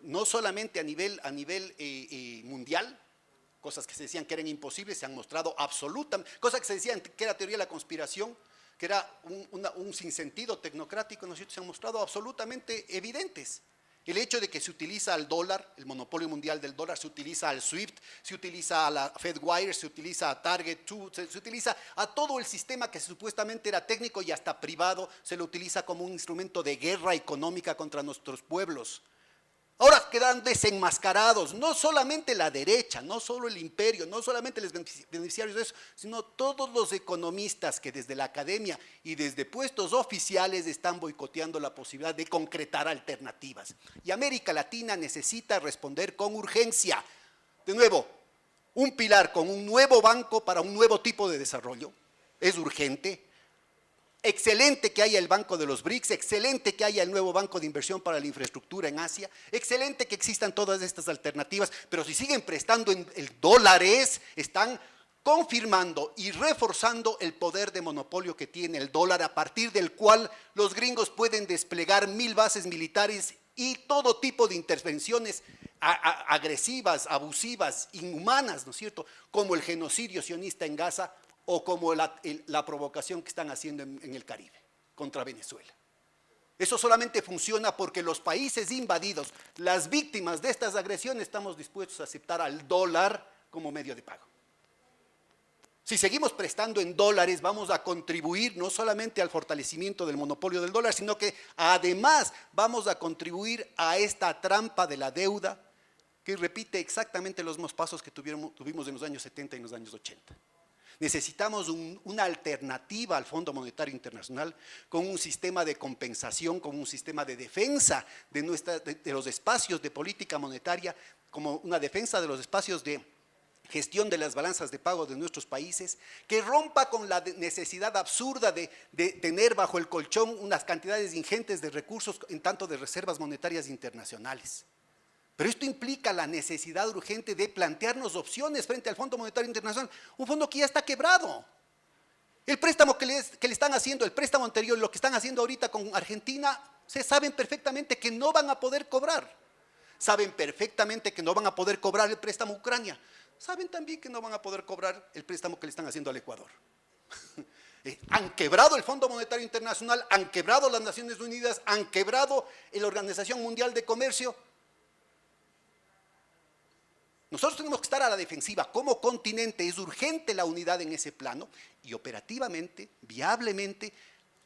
no solamente a nivel mundial, cosas que se decían que eran imposibles, se han mostrado absolutamente, cosas que se decían que era teoría de la conspiración, que era un sinsentido tecnocrático, ¿no es cierto?, se han mostrado absolutamente evidentes. El hecho de que se utiliza al dólar, el monopolio mundial del dólar, se utiliza al SWIFT, se utiliza a la FedWire, se utiliza a Target 2, se utiliza a todo el sistema que supuestamente era técnico y hasta privado, se lo utiliza como un instrumento de guerra económica contra nuestros pueblos. Ahora quedan desenmascarados, no solamente la derecha, no solo el imperio, no solamente los beneficiarios de eso, sino todos los economistas que desde la academia y desde puestos oficiales están boicoteando la posibilidad de concretar alternativas. Y América Latina necesita responder con urgencia. De nuevo, un pilar con un nuevo banco para un nuevo tipo de desarrollo es urgente. Excelente que haya el Banco de los BRICS, excelente que haya el nuevo Banco de Inversión para la Infraestructura en Asia, excelente que existan todas estas alternativas, pero si siguen prestando en dólares, están confirmando y reforzando el poder de monopolio que tiene el dólar, a partir del cual los gringos pueden desplegar 1000 bases militares y todo tipo de intervenciones agresivas, abusivas, inhumanas, ¿no es cierto?, como el genocidio sionista en Gaza, o como la provocación que están haciendo en el Caribe contra Venezuela. Eso solamente funciona porque los países invadidos, las víctimas de estas agresiones, estamos dispuestos a aceptar al dólar como medio de pago. Si seguimos prestando en dólares, vamos a contribuir no solamente al fortalecimiento del monopolio del dólar, sino que además vamos a contribuir a esta trampa de la deuda que repite exactamente los mismos pasos que tuvimos en los años 70 y en los años 80. Necesitamos una alternativa al Fondo Monetario Internacional con un sistema de compensación, con un sistema de defensa de los espacios de política monetaria, como una defensa de los espacios de gestión de las balanzas de pago de nuestros países, que rompa con la necesidad absurda de tener bajo el colchón unas cantidades ingentes de recursos en tanto de reservas monetarias internacionales. Pero esto implica la necesidad urgente de plantearnos opciones frente al Fondo Monetario Internacional, un fondo que ya está quebrado. El préstamo que le están haciendo, el préstamo anterior, lo que están haciendo ahorita con Argentina, se saben perfectamente que no van a poder cobrar. Saben perfectamente que no van a poder cobrar el préstamo a Ucrania. Saben también que no van a poder cobrar el préstamo que le están haciendo al Ecuador. Han quebrado el Fondo Monetario Internacional, han quebrado las Naciones Unidas, han quebrado la Organización Mundial de Comercio. Nosotros tenemos que estar a la defensiva como continente, es urgente la unidad en ese plano y operativamente, viablemente,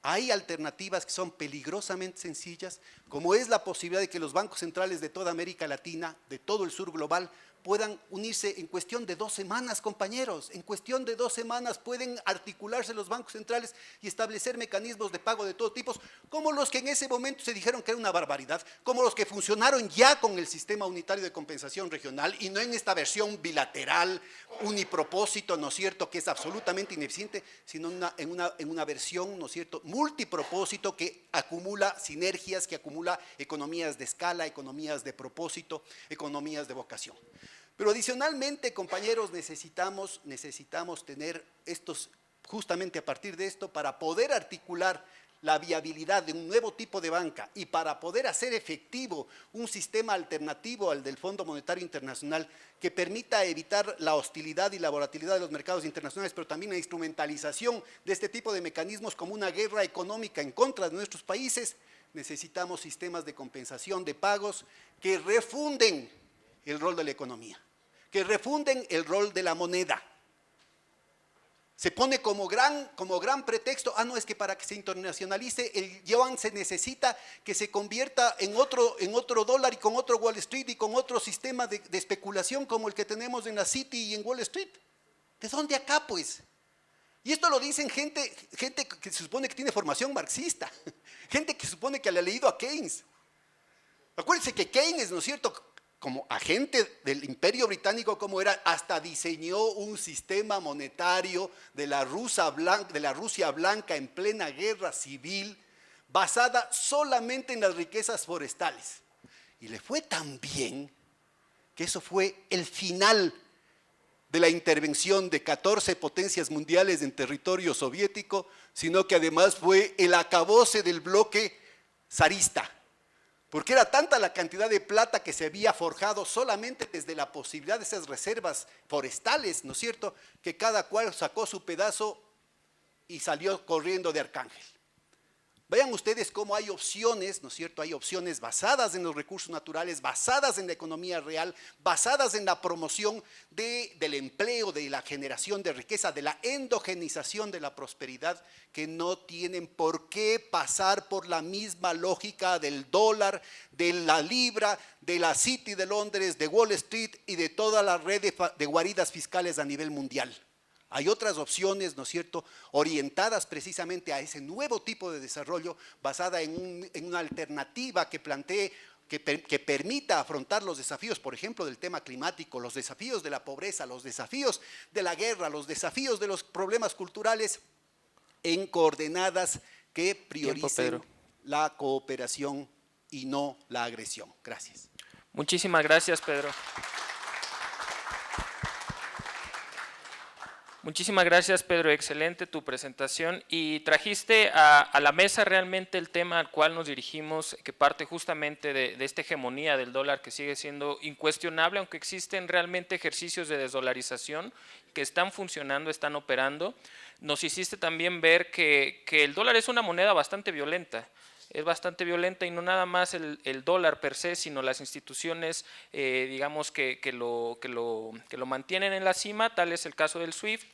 hay alternativas que son peligrosamente sencillas, como es la posibilidad de que los bancos centrales de toda América Latina, de todo el sur global, puedan unirse en cuestión de 2 semanas, compañeros. En cuestión de 2 semanas pueden articularse los bancos centrales y establecer mecanismos de pago de todo tipo, como los que en ese momento se dijeron que era una barbaridad, como los que funcionaron ya con el sistema unitario de compensación regional y no en esta versión bilateral, unipropósito, ¿no es cierto?, que es absolutamente ineficiente, sino en una versión, ¿no es cierto?, multipropósito que acumula sinergias, que acumula economías de escala, economías de propósito, economías de vocación. Pero adicionalmente, compañeros, necesitamos tener estos, justamente a partir de esto, para poder articular la viabilidad de un nuevo tipo de banca y para poder hacer efectivo un sistema alternativo al del Fondo Monetario Internacional que permita evitar la hostilidad y la volatilidad de los mercados internacionales, pero también la instrumentalización de este tipo de mecanismos como una guerra económica en contra de nuestros países, necesitamos sistemas de compensación de pagos que refunden el rol de la economía, que refunden el rol de la moneda. Se pone como gran pretexto, no, es que para que se internacionalice el yuan se necesita que se convierta en otro dólar y con otro Wall Street y con otro sistema de especulación como el que tenemos en la City y en Wall Street. ¿De dónde acá, pues? Y esto lo dicen gente que se supone que tiene formación marxista, gente que supone que le ha leído a Keynes. Acuérdense que Keynes, ¿no es cierto?, como agente del Imperio Británico como era, hasta diseñó un sistema monetario de la Rusia blanca en plena guerra civil, basada solamente en las riquezas forestales. Y le fue tan bien que eso fue el final de la intervención de 14 potencias mundiales en territorio soviético, sino que además fue el acabose del bloque zarista. Porque era tanta la cantidad de plata que se había forjado solamente desde la posibilidad de esas reservas forestales, ¿no es cierto?, que cada cual sacó su pedazo y salió corriendo de Arcángel. Vean ustedes cómo hay opciones, ¿no es cierto?, hay opciones basadas en los recursos naturales, basadas en la economía real, basadas en la promoción del empleo, de la generación de riqueza, de la endogenización de la prosperidad, que no tienen por qué pasar por la misma lógica del dólar, de la libra, de la City de Londres, de Wall Street y de toda la red de guaridas fiscales a nivel mundial. Hay otras opciones, ¿no es cierto?, orientadas precisamente a ese nuevo tipo de desarrollo, basada en una alternativa que plantee, que permita afrontar los desafíos, por ejemplo, del tema climático, los desafíos de la pobreza, los desafíos de la guerra, los desafíos de los problemas culturales, en coordenadas que prioricen la cooperación y no la agresión. Gracias. Muchísimas gracias, Pedro. Muchísimas gracias, Pedro. Excelente tu presentación y trajiste a la mesa realmente el tema al cual nos dirigimos, que parte justamente de esta hegemonía del dólar que sigue siendo incuestionable, aunque existen realmente ejercicios de desdolarización que están funcionando, están operando. Nos hiciste también ver que el dólar es una moneda bastante violenta. Es bastante violenta y no nada más el dólar per se, sino las instituciones, digamos, que lo mantienen en la cima, tal es el caso del SWIFT.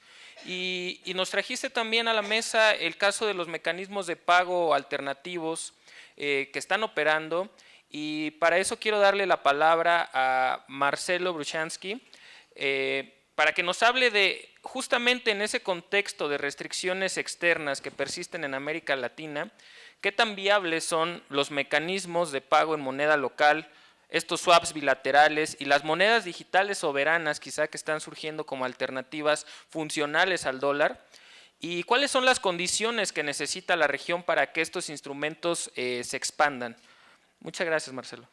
Y nos trajiste también a la mesa el caso de los mecanismos de pago alternativos que están operando. Y para eso quiero darle la palabra a Marcelo Bruchansky, para que nos hable de, justamente en ese contexto de restricciones externas que persisten en América Latina, qué tan viables son los mecanismos de pago en moneda local, estos swaps bilaterales y las monedas digitales soberanas quizá que están surgiendo como alternativas funcionales al dólar, y cuáles son las condiciones que necesita la región para que estos instrumentos se expandan. Muchas gracias, Marcelo.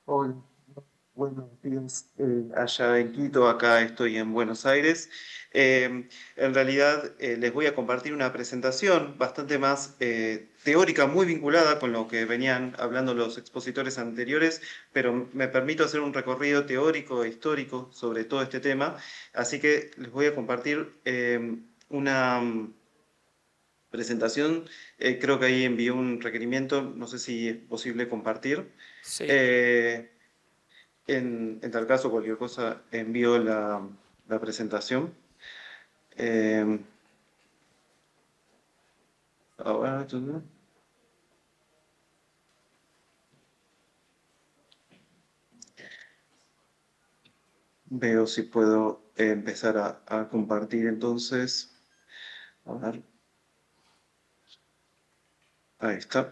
Hola, buenos días allá en Quito, acá estoy en Buenos Aires. En realidad les voy a compartir una presentación bastante más teórica, muy vinculada con lo que venían hablando los expositores anteriores, pero me permito hacer un recorrido teórico e histórico sobre todo este tema, así que les voy a compartir una presentación. Creo que ahí envié un requerimiento, no sé si es posible compartir. Sí. En tal caso, cualquier cosa, envío la presentación. Ahora, veo si puedo empezar a compartir entonces. A ver. Ahí está.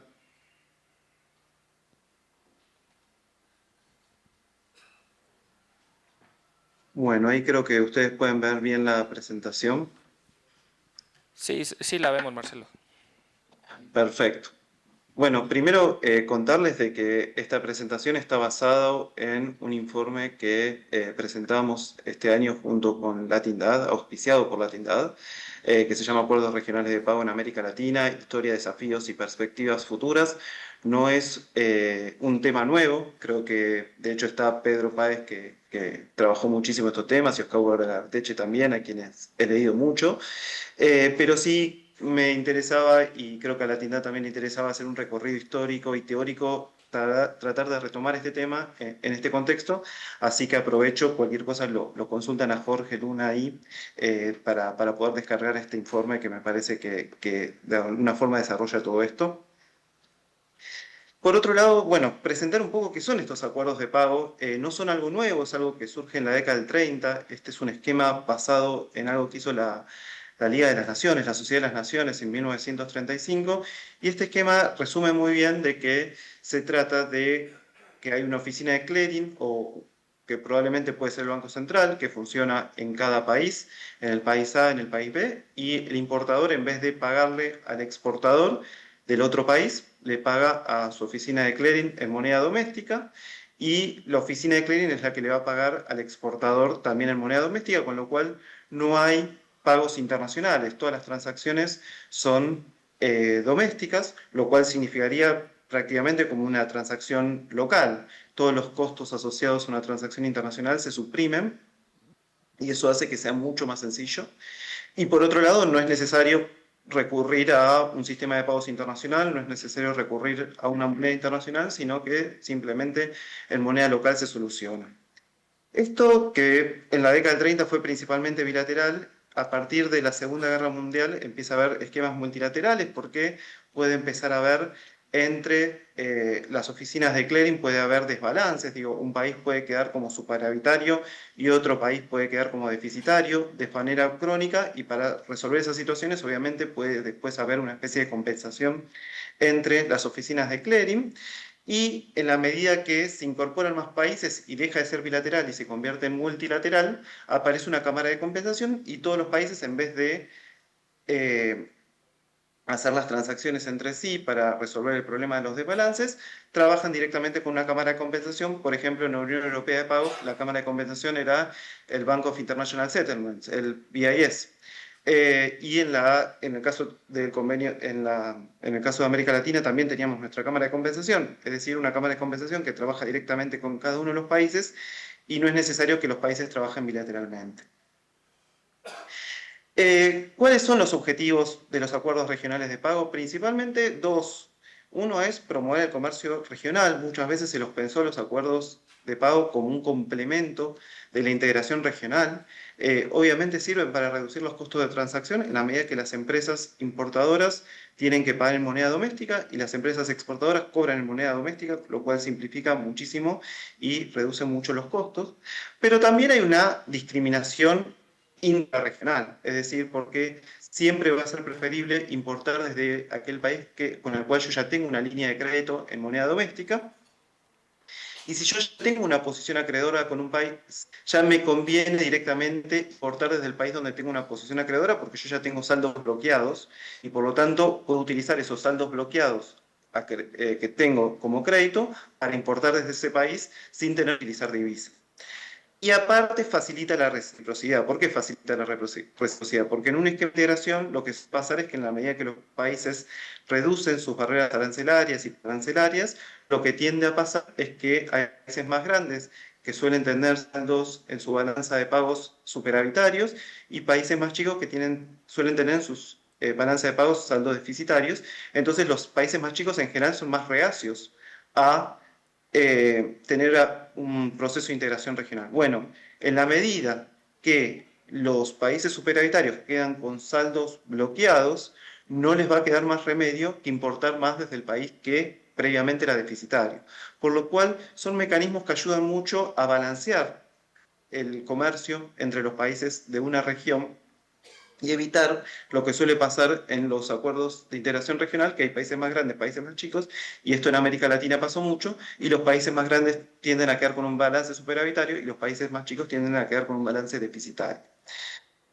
Bueno, ahí creo que ustedes pueden ver bien la presentación. Sí, sí la vemos, Marcelo. Perfecto. Bueno, primero contarles de que esta presentación está basada en un informe que presentamos este año junto con Latindad, auspiciado por Latindad, que se llama Acuerdos Regionales de Pago en América Latina, Historia, Desafíos y Perspectivas Futuras. No es un tema nuevo, creo que de hecho está Pedro Páez que trabajó muchísimo estos temas y Oscar Arteche también, a quienes he leído mucho, pero sí me interesaba, y creo que a la tienda también le interesaba, hacer un recorrido histórico y teórico tratar de retomar este tema en este contexto, así que aprovecho, cualquier cosa lo consultan a Jorge Luna ahí para poder descargar este informe que me parece que de alguna forma desarrolla todo esto. Por otro lado, bueno, presentar un poco qué son estos acuerdos de pago. No son algo nuevo, es algo que surge en la década del 30. Este es un esquema basado en algo que hizo la Liga de las Naciones, la Sociedad de las Naciones en 1935. Y este esquema resume muy bien de que se trata de que hay una oficina de clearing, o que probablemente puede ser el Banco Central, que funciona en cada país, en el país A, en el país B, y el importador, en vez de pagarle al exportador del otro país, le paga a su oficina de clearing en moneda doméstica, y la oficina de clearing es la que le va a pagar al exportador también en moneda doméstica, con lo cual no hay pagos internacionales. Todas las transacciones son domésticas, lo cual significaría prácticamente como una transacción local. Todos los costos asociados a una transacción internacional se suprimen, y eso hace que sea mucho más sencillo. Y por otro lado, no es necesario recurrir a un sistema de pagos internacional, no es necesario recurrir a una moneda internacional, sino que simplemente en moneda local se soluciona. Esto, que en la década del 30 fue principalmente bilateral, a partir de la Segunda Guerra Mundial empieza a haber esquemas multilaterales, porque puede empezar a haber entre las oficinas de clearing, puede haber desbalances. Digo, un país puede quedar como superavitario y otro país puede quedar como deficitario de manera crónica, y para resolver esas situaciones obviamente puede después haber una especie de compensación entre las oficinas de clearing. Y en la medida que se incorporan más países y deja de ser bilateral y se convierte en multilateral, aparece una cámara de compensación, y todos los países, en vez de hacer las transacciones entre sí para resolver el problema de los desbalances, trabajan directamente con una cámara de compensación. Por ejemplo, en la Unión Europea de Pagos, la cámara de compensación era el Bank of International Settlements, el BIS. Y en el caso del convenio, en el caso de América Latina, también teníamos nuestra cámara de compensación, es decir, una cámara de compensación que trabaja directamente con cada uno de los países, y no es necesario que los países trabajen bilateralmente. ¿Cuáles son los objetivos de los acuerdos regionales de pago? Principalmente dos. Uno es promover el comercio regional. Muchas veces se los pensó los acuerdos de pago como un complemento de la integración regional. Obviamente sirven para reducir los costos de transacción en la medida que las empresas importadoras tienen que pagar en moneda doméstica y las empresas exportadoras cobran en moneda doméstica, lo cual simplifica muchísimo y reduce mucho los costos. Pero también hay una discriminación intrarregional, es decir, porque siempre va a ser preferible importar desde aquel país con el cual yo ya tengo una línea de crédito en moneda doméstica. Y si yo ya tengo una posición acreedora con un país, ya me conviene directamente importar desde el país donde tengo una posición acreedora, porque yo ya tengo saldos bloqueados, y por lo tanto puedo utilizar esos saldos bloqueados que tengo como crédito para importar desde ese país sin tener que utilizar divisas. Y aparte facilita la reciprocidad. ¿Por qué facilita la reciprocidad? Porque en un esquema de integración lo que va a pasar es que en la medida que los países reducen sus barreras arancelarias y arancelarias, lo que tiende a pasar es que hay países más grandes que suelen tener saldos en su balanza de pagos superavitarios, y países más chicos que suelen tener en sus balanza de pagos saldos deficitarios. Entonces los países más chicos en general son más reacios a tener un proceso de integración regional. Bueno, en la medida que los países superavitarios quedan con saldos bloqueados, no les va a quedar más remedio que importar más desde el país que previamente era deficitario. Por lo cual son mecanismos que ayudan mucho a balancear el comercio entre los países de una región y evitar lo que suele pasar en los acuerdos de integración regional, que hay países más grandes, países más chicos, y esto en América Latina pasó mucho, y los países más grandes tienden a quedar con un balance superavitario y los países más chicos tienden a quedar con un balance deficitario.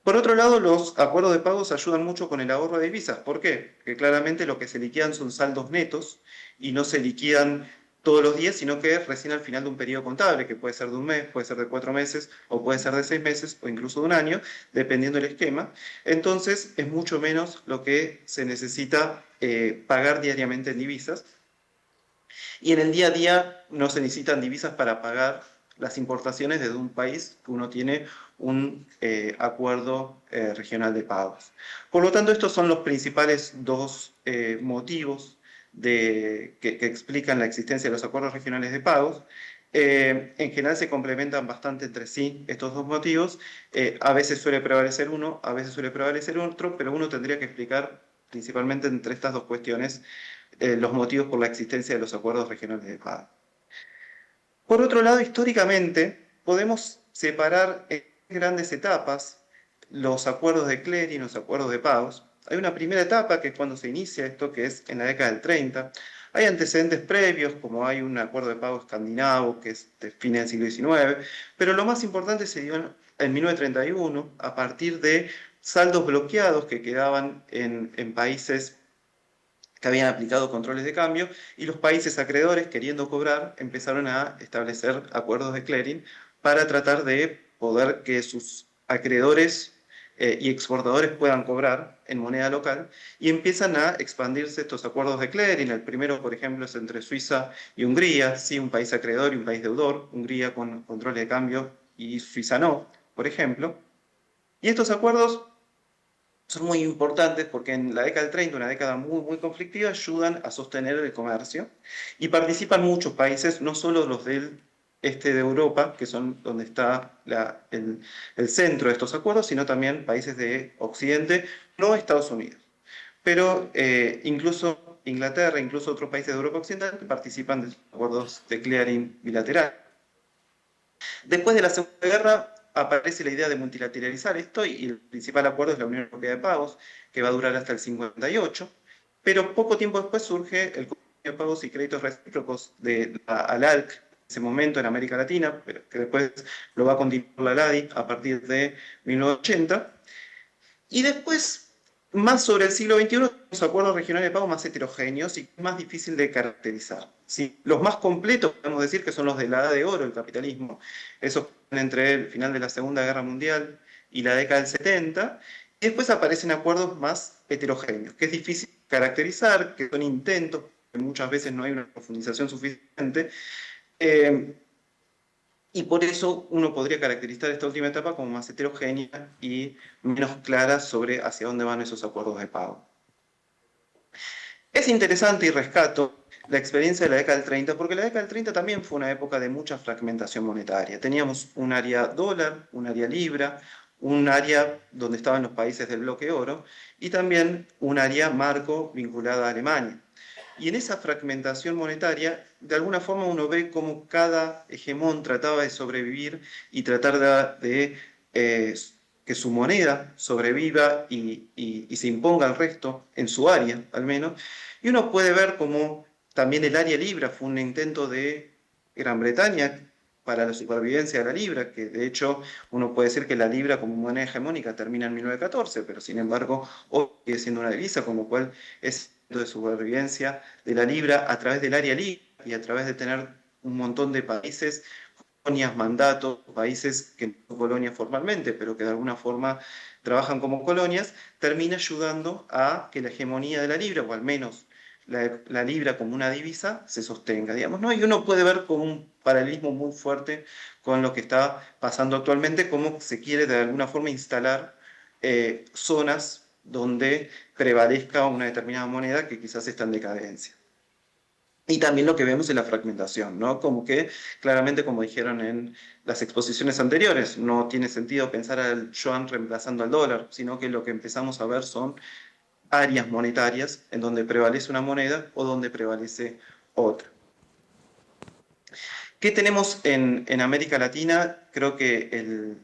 Por otro lado, los acuerdos de pagos ayudan mucho con el ahorro de divisas. ¿Por qué? Porque claramente lo que se liquidan son saldos netos y no se liquidan todos los días, sino que recién al final de un periodo contable, que puede ser de un mes, puede ser de 4 meses, o puede ser de 6 meses, o incluso de un año, dependiendo del esquema. Entonces, es mucho menos lo que se necesita pagar diariamente en divisas. Y en el día a día no se necesitan divisas para pagar las importaciones desde un país que uno tiene un acuerdo regional de pagos. Por lo tanto, estos son los principales dos motivos que explican la existencia de los acuerdos regionales de pagos. En general se complementan bastante entre sí estos dos motivos. A veces suele prevalecer uno, a veces suele prevalecer otro, pero uno tendría que explicar principalmente entre estas dos cuestiones los motivos por la existencia de los acuerdos regionales de pago. Por otro lado, históricamente, podemos separar en grandes etapas los acuerdos de clearing, los acuerdos de pagos. Hay una primera etapa que es cuando se inicia esto, que es en la década del 30. Hay antecedentes previos, como hay un acuerdo de pago escandinavo, que es de fines del siglo XIX, pero lo más importante se dio en 1931, a partir de saldos bloqueados que quedaban en países que habían aplicado controles de cambio, y los países acreedores, queriendo cobrar, empezaron a establecer acuerdos de clearing para tratar de poder que sus acreedores y exportadores puedan cobrar en moneda local, y empiezan a expandirse estos acuerdos de clearing. El primero, por ejemplo, es entre Suiza y Hungría, ¿sí? Un país acreedor y un país deudor, Hungría con controles de cambio y Suiza no, por ejemplo. Y estos acuerdos son muy importantes porque en la década del 30, una década muy, muy conflictiva, ayudan a sostener el comercio y participan muchos países, no solo los del este de Europa, que son donde está el centro de estos acuerdos, sino también países de Occidente, no Estados Unidos. Pero incluso Inglaterra, incluso otros países de Europa Occidental participan de acuerdos de clearing bilateral. Después de la Segunda Guerra aparece la idea de multilateralizar esto, y el principal acuerdo es la Unión Europea de Pagos, que va a durar hasta el 58, pero poco tiempo después surge el Convenio de Pagos y Créditos Recíprocos de la ALALC, en ese momento en América Latina, pero que después lo va a continuar la LADI a partir de 1980, y después, más sobre el siglo XXI, los acuerdos regionales de pago más heterogéneos y más difícil de caracterizar. ¿Sí? Los más completos, podemos decir, que son los de la Edad de Oro, el capitalismo. Esos entre el final de la Segunda Guerra Mundial y la década del 70. Y después aparecen acuerdos más heterogéneos, que es difícil caracterizar, que son intentos, que muchas veces no hay una profundización suficiente. Y por eso uno podría caracterizar esta última etapa como más heterogénea y menos clara sobre hacia dónde van esos acuerdos de pago. Es interesante y rescato la experiencia de la década del 30, porque la década del 30 también fue una época de mucha fragmentación monetaria. Teníamos un área dólar, un área libra, un área donde estaban los países del bloque oro, y también un área marco vinculada a Alemania. Y en esa fragmentación monetaria, de alguna forma uno ve cómo cada hegemón trataba de sobrevivir y tratar de que su moneda sobreviva y se imponga al resto, en su área al menos. Y uno puede ver cómo también el área libra fue un intento de Gran Bretaña para la supervivencia de la libra, que de hecho uno puede decir que la libra como moneda hegemónica termina en 1914, pero sin embargo hoy sigue siendo una divisa, con lo cual es de supervivencia de la libra a través del área libre y a través de tener un montón de países, colonias, mandatos, países que no son colonias formalmente, pero que de alguna forma trabajan como colonias, termina ayudando a que la hegemonía de la libra, o al menos la libra como una divisa, se sostenga, digamos, ¿no? Y uno puede ver como un paralelismo muy fuerte con lo que está pasando actualmente, cómo se quiere de alguna forma instalar zonas donde prevalezca una determinada moneda que quizás está en decadencia. Y también lo que vemos es la fragmentación, ¿no? Como que claramente, como dijeron en las exposiciones anteriores, no tiene sentido pensar al yuan reemplazando al dólar, sino que lo que empezamos a ver son áreas monetarias en donde prevalece una moneda o donde prevalece otra. ¿Qué tenemos en América Latina? Creo que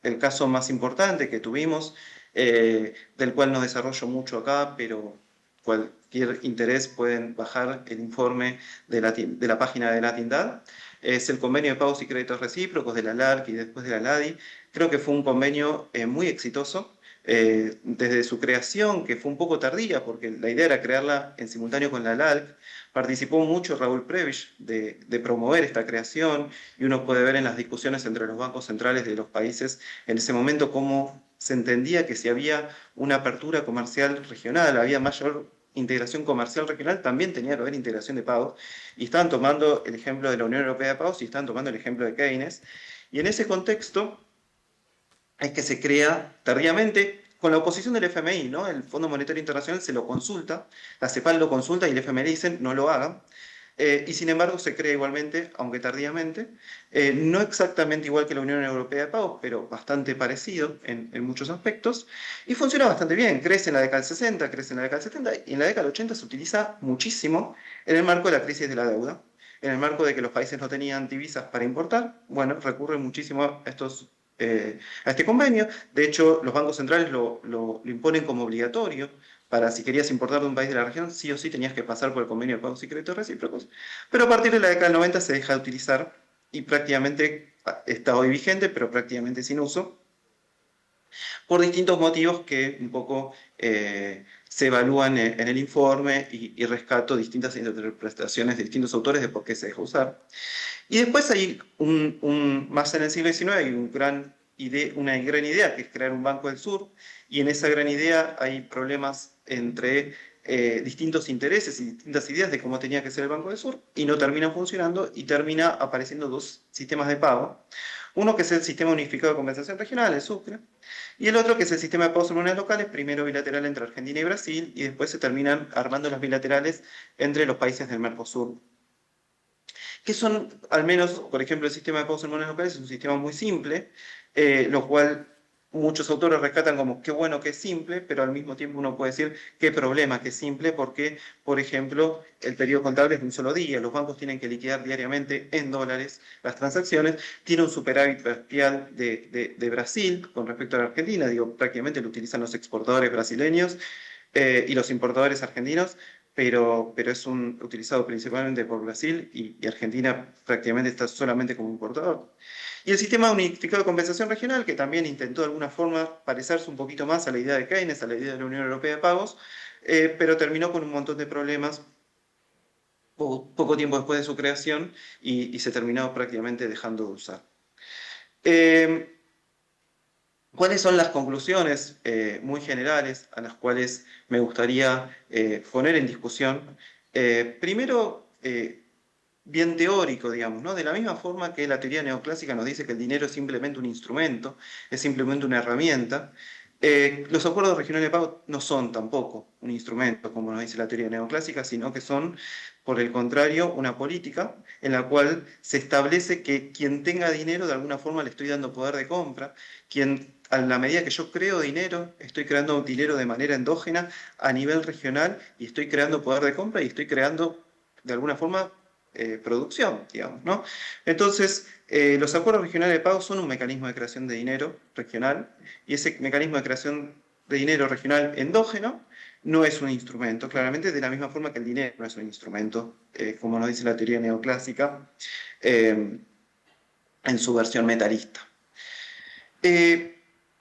el caso más importante que tuvimos, del cual no desarrollo mucho acá, pero cualquier interés pueden bajar el informe de la página de Latindad, es el convenio de pagos y créditos recíprocos de la LARC y después de la LADI. Creo que fue un convenio muy exitoso. Desde su creación, que fue un poco tardía, porque la idea era crearla en simultáneo con la LALC, participó mucho Raúl Prebisch de promover esta creación, y uno puede ver en las discusiones entre los bancos centrales de los países en ese momento cómo se entendía que si había una apertura comercial regional, había mayor integración comercial regional, también tenía que haber integración de pagos, y estaban tomando el ejemplo de la Unión Europea de Pagos y estaban tomando el ejemplo de Keynes, y en ese contexto es que se crea tardíamente, con la oposición del FMI, ¿no? El Fondo Monetario Internacional se lo consulta, la CEPAL lo consulta y el FMI dicen no lo hagan. Y sin embargo se crea igualmente, aunque tardíamente, no exactamente igual que la Unión Europea de Pagos, pero bastante parecido en muchos aspectos, y funciona bastante bien. Crece en la década del 60, crece en la década del 70, y en la década del 80 se utiliza muchísimo en el marco de la crisis de la deuda, en el marco de que los países no tenían divisas para importar. Bueno, recurren muchísimo a este convenio. De hecho, los bancos centrales lo imponen como obligatorio. Para si querías importar de un país de la región, sí o sí tenías que pasar por el convenio de pagos y créditos recíprocos. Pero a partir de la década del 90 se deja de utilizar y prácticamente está hoy vigente, pero prácticamente sin uso, por distintos motivos que un poco se evalúan en el informe y rescato distintas interpretaciones de distintos autores de por qué se deja usar. Y después hay más en el siglo XIX hay una gran idea que es crear un Banco del Sur, y en esa gran idea hay problemas entre distintos intereses y distintas ideas de cómo tenía que ser el Banco del Sur, y no termina funcionando y termina apareciendo dos sistemas de pago. Uno que es el Sistema Unificado de Compensación Regional, el SUCRE, y el otro que es el Sistema de Pagos en monedas locales, primero bilateral entre Argentina y Brasil, y después se terminan armando las bilaterales entre los países del Mercosur. Que son, al menos, por ejemplo, el sistema de pagos en monedas locales es un sistema muy simple, lo cual muchos autores rescatan como qué bueno que es simple, pero al mismo tiempo uno puede decir qué problema que es simple, porque, por ejemplo, el periodo contable es de un solo día, los bancos tienen que liquidar diariamente en dólares las transacciones, tiene un superávit parcial de Brasil con respecto a la Argentina, digo, prácticamente lo utilizan los exportadores brasileños y los importadores argentinos, pero es utilizado principalmente por Brasil y Argentina prácticamente está solamente como importador. Y el sistema unificado de compensación regional, que también intentó de alguna forma parecerse un poquito más a la idea de Keynes, a la idea de la Unión Europea de Pagos, pero terminó con un montón de problemas poco tiempo después de su creación y se terminó prácticamente dejando de usar. ¿Cuáles son las conclusiones muy generales a las cuales me gustaría poner en discusión? Primero, bien teórico, digamos, ¿no? De la misma forma que la teoría neoclásica nos dice que el dinero es simplemente un instrumento, es simplemente una herramienta, los acuerdos regionales de pago no son tampoco un instrumento, como nos dice la teoría neoclásica, sino que son, por el contrario, una política en la cual se establece que quien tenga dinero de alguna forma le estoy dando poder de compra, a la medida que yo creo dinero, estoy creando dinero de manera endógena a nivel regional y estoy creando poder de compra y estoy creando de alguna forma producción, digamos, ¿no? Entonces, los acuerdos regionales de pago son un mecanismo de creación de dinero regional, y ese mecanismo de creación de dinero regional endógeno no es un instrumento, claramente, de la misma forma que el dinero no es un instrumento, como nos dice la teoría neoclásica, en su versión metalista.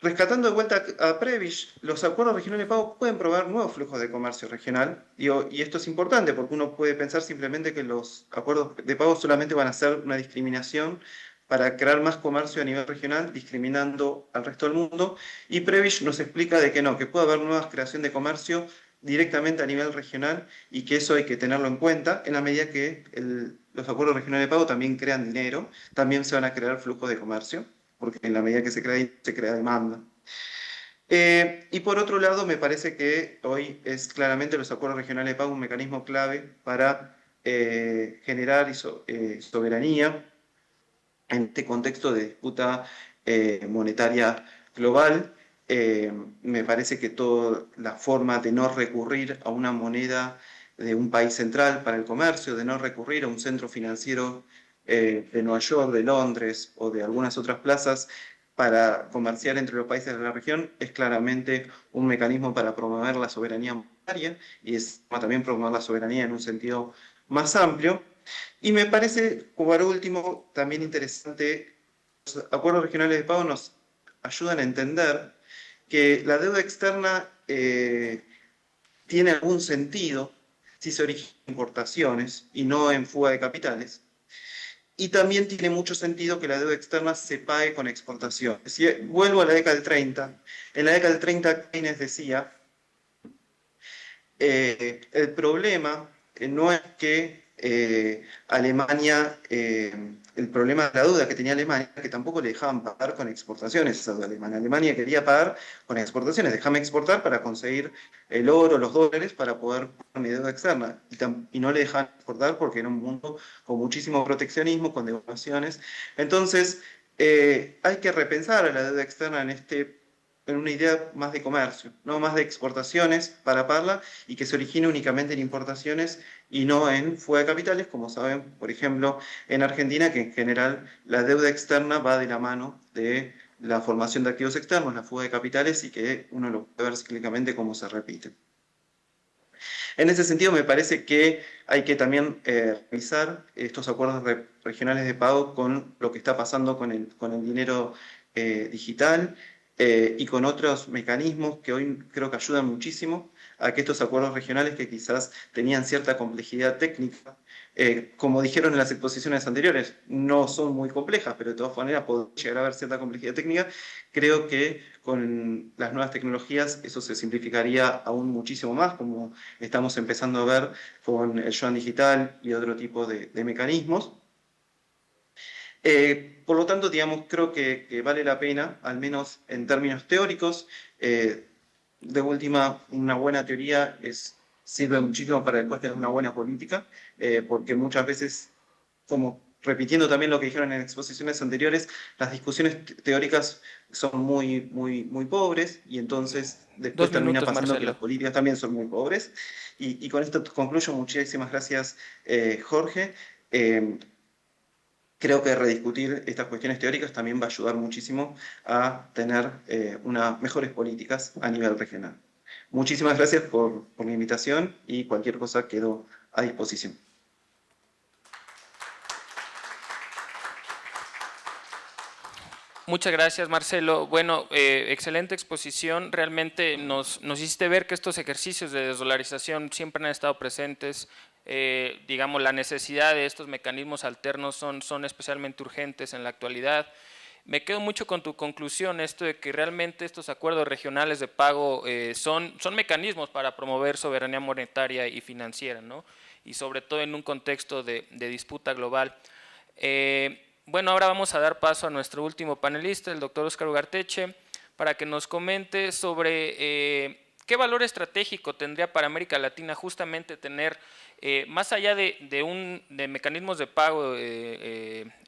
Rescatando de vuelta a Prebisch, los acuerdos regionales de pago pueden proveer nuevos flujos de comercio regional, y esto es importante porque uno puede pensar simplemente que los acuerdos de pago solamente van a ser una discriminación para crear más comercio a nivel regional, discriminando al resto del mundo, y Prebisch nos explica de que no, que puede haber nuevas creación de comercio directamente a nivel regional, y que eso hay que tenerlo en cuenta en la medida que los acuerdos regionales de pago también crean dinero, también se van a crear flujos de comercio, porque en la medida que se crea demanda. Y por otro lado, me parece que hoy es claramente los acuerdos regionales de pago un mecanismo clave para generar soberanía en este contexto de disputa monetaria global. Me parece que toda la forma de no recurrir a una moneda de un país central para el comercio, de no recurrir a un centro financiero de Nueva York, de Londres o de algunas otras plazas para comerciar entre los países de la región, es claramente un mecanismo para promover la soberanía monetaria, y es también promover la soberanía en un sentido más amplio. Y me parece, por último, también interesante, los acuerdos regionales de pago nos ayudan a entender que la deuda externa tiene algún sentido si se origina en importaciones y no en fuga de capitales. Y también tiene mucho sentido que la deuda externa se pague con exportación. Si vuelvo a la década del 30, en la década del 30 Keynes decía, el problema no es que Alemania, el problema de la deuda que tenía Alemania, que tampoco le dejaban pagar con exportaciones esa deuda alemana. Alemania quería pagar con exportaciones, déjame exportar para conseguir el oro, los dólares, para poder pagar mi deuda externa. Y no le dejaban exportar porque era un mundo con muchísimo proteccionismo, con devaluaciones. Entonces, hay que repensar a la deuda externa en una idea más de comercio, no más de exportaciones para pagarla y que se origine únicamente en importaciones y no en fuga de capitales, como saben, por ejemplo, en Argentina, que en general la deuda externa va de la mano de la formación de activos externos, la fuga de capitales, y que uno lo puede ver cíclicamente cómo se repite. En ese sentido, me parece que hay que también revisar estos acuerdos regionales de pago con lo que está pasando con el dinero digital y con otros mecanismos que hoy creo que ayudan muchísimo a que estos acuerdos regionales, que quizás tenían cierta complejidad técnica, como dijeron en las exposiciones anteriores, no son muy complejas, pero de todas maneras puede llegar a haber cierta complejidad técnica. Creo que con las nuevas tecnologías eso se simplificaría aún muchísimo más, como estamos empezando a ver con el yuan digital y otro tipo de mecanismos. Por lo tanto, digamos, creo que vale la pena, al menos en términos teóricos. De última, una buena teoría sirve muchísimo para después tener una buena política, porque muchas veces, como repitiendo también lo que dijeron en exposiciones anteriores, las discusiones teóricas son muy pobres, y entonces 2 después termina minutos, pasando que las Marcelo. políticas también son muy pobres. Y con esto concluyo. Muchísimas gracias, Jorge. Creo que rediscutir estas cuestiones teóricas también va a ayudar muchísimo a tener unas mejores políticas a nivel regional. Muchísimas gracias por la invitación, y cualquier cosa quedo a disposición. Muchas gracias, Marcelo. Bueno, excelente exposición. Realmente nos hiciste ver que estos ejercicios de desdolarización siempre han estado presentes. Digamos, la necesidad de estos mecanismos alternos son especialmente urgentes en la actualidad. Me quedo mucho con tu conclusión, esto de que realmente estos acuerdos regionales de pago son mecanismos para promover soberanía monetaria y financiera, ¿no? Y sobre todo en un contexto de disputa global. Bueno, ahora vamos a dar paso a nuestro último panelista, el doctor Óscar Ugarteche, para que nos comente sobre qué valor estratégico tendría para América Latina justamente tener, más allá de mecanismos de pago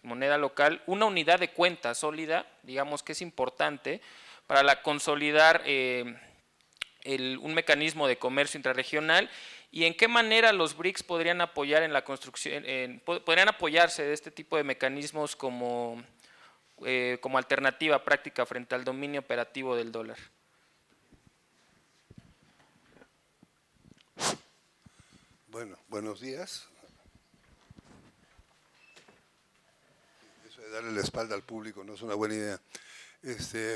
moneda local, una unidad de cuenta sólida, digamos que es importante para consolidar un mecanismo de comercio intrarregional. ¿Y en qué manera los BRICS podrían apoyar en la construcción, podrían apoyarse de este tipo de mecanismos como alternativa práctica frente al dominio operativo del dólar? Bueno, buenos días. Eso de darle la espalda al público no es una buena idea.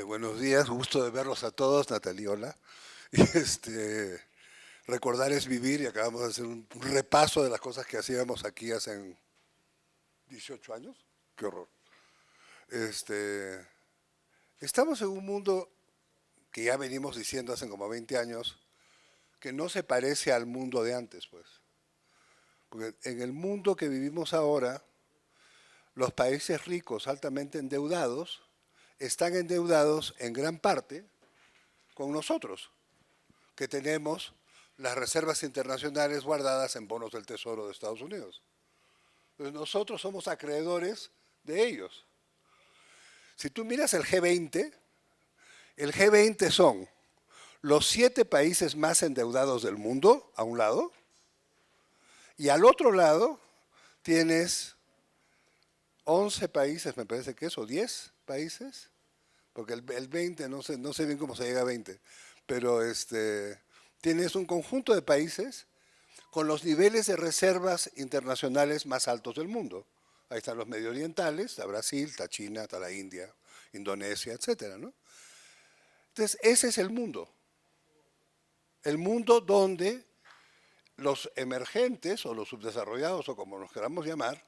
Buenos días, gusto de verlos a todos, Natalia, hola. Recordar es vivir, y acabamos de hacer un repaso de las cosas que hacíamos aquí hace 18 años. Qué horror. Estamos en un mundo que ya venimos diciendo hace como 20 años, que no se parece al mundo de antes, pues. Porque en el mundo que vivimos ahora, los países ricos altamente endeudados están endeudados en gran parte con nosotros, que tenemos las reservas internacionales guardadas en bonos del Tesoro de Estados Unidos. Entonces nosotros somos acreedores de ellos. Si tú miras el G20 son los 7 países más endeudados del mundo, a un lado, y al otro lado tienes 11 países, me parece que es, o 10 países, porque el 20, no sé bien cómo se llega a 20, pero tienes un conjunto de países con los niveles de reservas internacionales más altos del mundo. Ahí están los medio orientales, está Brasil, está China, está la India, Indonesia, etcétera, ¿no? Entonces, ese es el mundo donde los emergentes o los subdesarrollados, o como nos queramos llamar,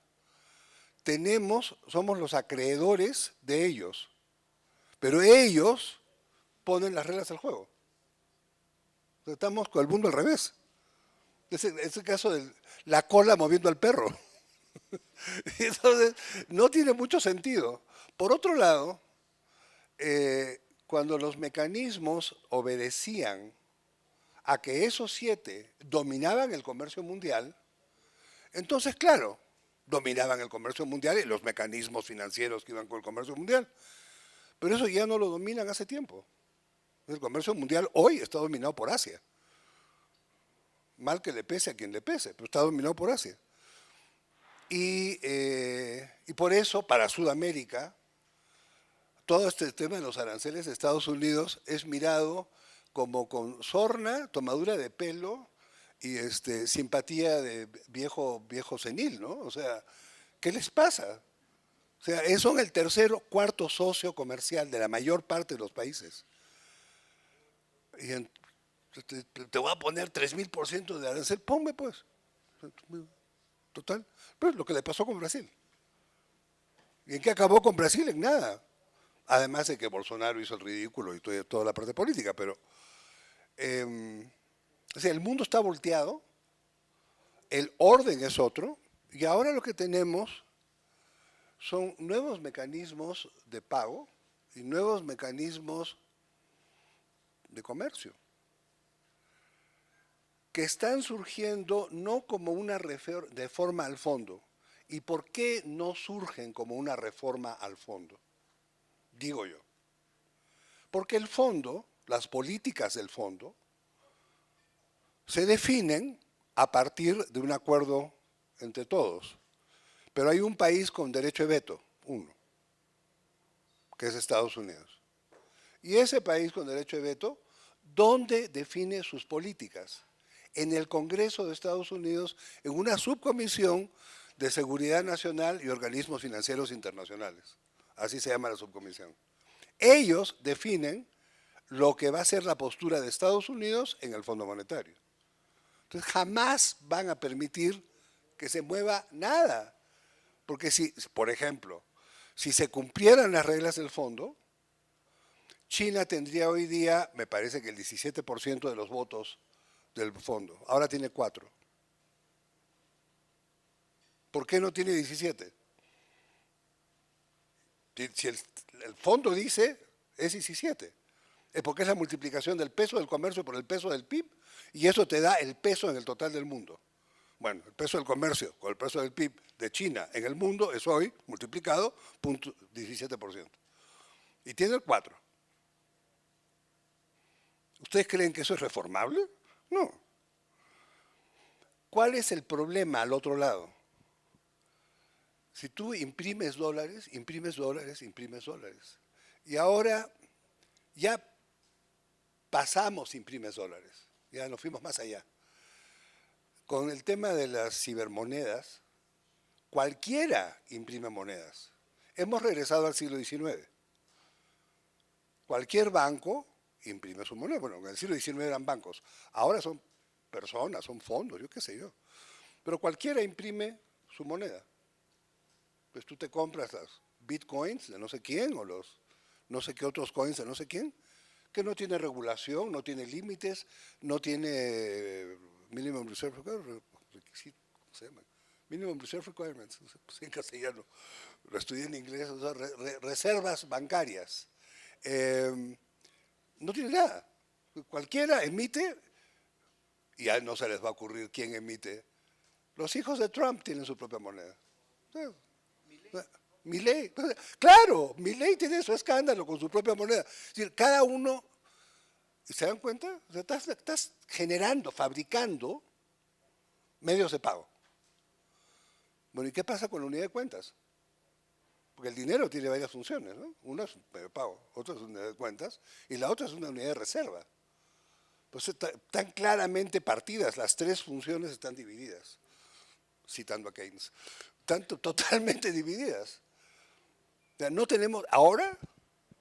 somos los acreedores de ellos, pero ellos ponen las reglas del juego. Estamos con el mundo al revés. Es el caso de la cola moviendo al perro. Entonces, no tiene mucho sentido. Por otro lado, cuando los mecanismos obedecían a que esos 7 dominaban el comercio mundial, entonces, claro, dominaban el comercio mundial y los mecanismos financieros que iban con el comercio mundial. Pero eso ya no lo dominan hace tiempo. El comercio mundial hoy está dominado por Asia. Mal que le pese a quien le pese, pero está dominado por Asia. Y por eso, para Sudamérica, todo este tema de los aranceles de Estados Unidos es mirado como con sorna, tomadura de pelo y simpatía de viejo senil, ¿no? O sea, ¿qué les pasa? O sea, son el tercer o cuarto socio comercial de la mayor parte de los países. Y te voy a poner 3000% de arancel, ponme pues. Total. Pero es lo que le pasó con Brasil. ¿Y en qué acabó con Brasil? En nada. Además de que Bolsonaro hizo el ridículo y toda la parte política, pero o sea, el mundo está volteado, el orden es otro, y ahora lo que tenemos son nuevos mecanismos de pago y nuevos mecanismos de comercio, que están surgiendo no como una reforma al fondo. ¿Y por qué no surgen como una reforma al fondo? Digo yo. Porque el fondo, las políticas del fondo, se definen a partir de un acuerdo entre todos. Pero hay un país con derecho de veto, uno, que es Estados Unidos. Y ese país con derecho de veto, ¿dónde define sus políticas? En el Congreso de Estados Unidos, en una subcomisión de Seguridad Nacional y Organismos Financieros Internacionales. Así se llama la subcomisión. Ellos definen lo que va a ser la postura de Estados Unidos en el Fondo Monetario. Entonces, jamás van a permitir que se mueva nada. Porque si, por ejemplo, si se cumplieran las reglas del fondo, China tendría hoy día, me parece que el 17% de los votos del fondo. Ahora tiene 4. ¿Por qué no tiene 17? Si el fondo dice, es 17. Es porque es la multiplicación del peso del comercio por el peso del PIB y eso te da el peso en el total del mundo. Bueno, el peso del comercio con el peso del PIB de China en el mundo es hoy multiplicado 17%. Y tiene el 4. ¿Ustedes creen que eso es reformable? No. ¿Cuál es el problema al otro lado? Si tú imprimes dólares, imprimes dólares, imprimes dólares. Y ahora ya pasamos imprimes dólares, ya nos fuimos más allá. Con el tema de las cibermonedas, cualquiera imprime monedas. Hemos regresado al siglo XIX. Cualquier banco imprime su moneda. Bueno, en el siglo XIX eran bancos. Ahora son personas, son fondos, yo qué sé yo. Pero cualquiera imprime su moneda. Pues tú te compras las bitcoins de no sé quién o los no sé qué otros coins de no sé quién, que no tiene regulación, no tiene límites, no tiene minimum reserve minimum reserve requirements, no sé, pues en castellano, lo estudié en inglés, o sea, reservas bancarias. No tiene nada. Cualquiera emite, y ya no se les va a ocurrir quién emite. Los hijos de Trump tienen su propia moneda. Milei, claro, Milei tiene su escándalo con su propia moneda. Es decir, cada uno, ¿se dan cuenta? O sea, estás generando, fabricando medios de pago. Bueno, ¿y qué pasa con la unidad de cuentas? Porque el dinero tiene varias funciones, ¿no? Una es un medio de pago, otra es una unidad de cuentas y la otra es una unidad de reserva. Pues están claramente partidas, las 3 funciones están divididas, citando a Keynes. Están totalmente divididas. O sea, no tenemos, ahora,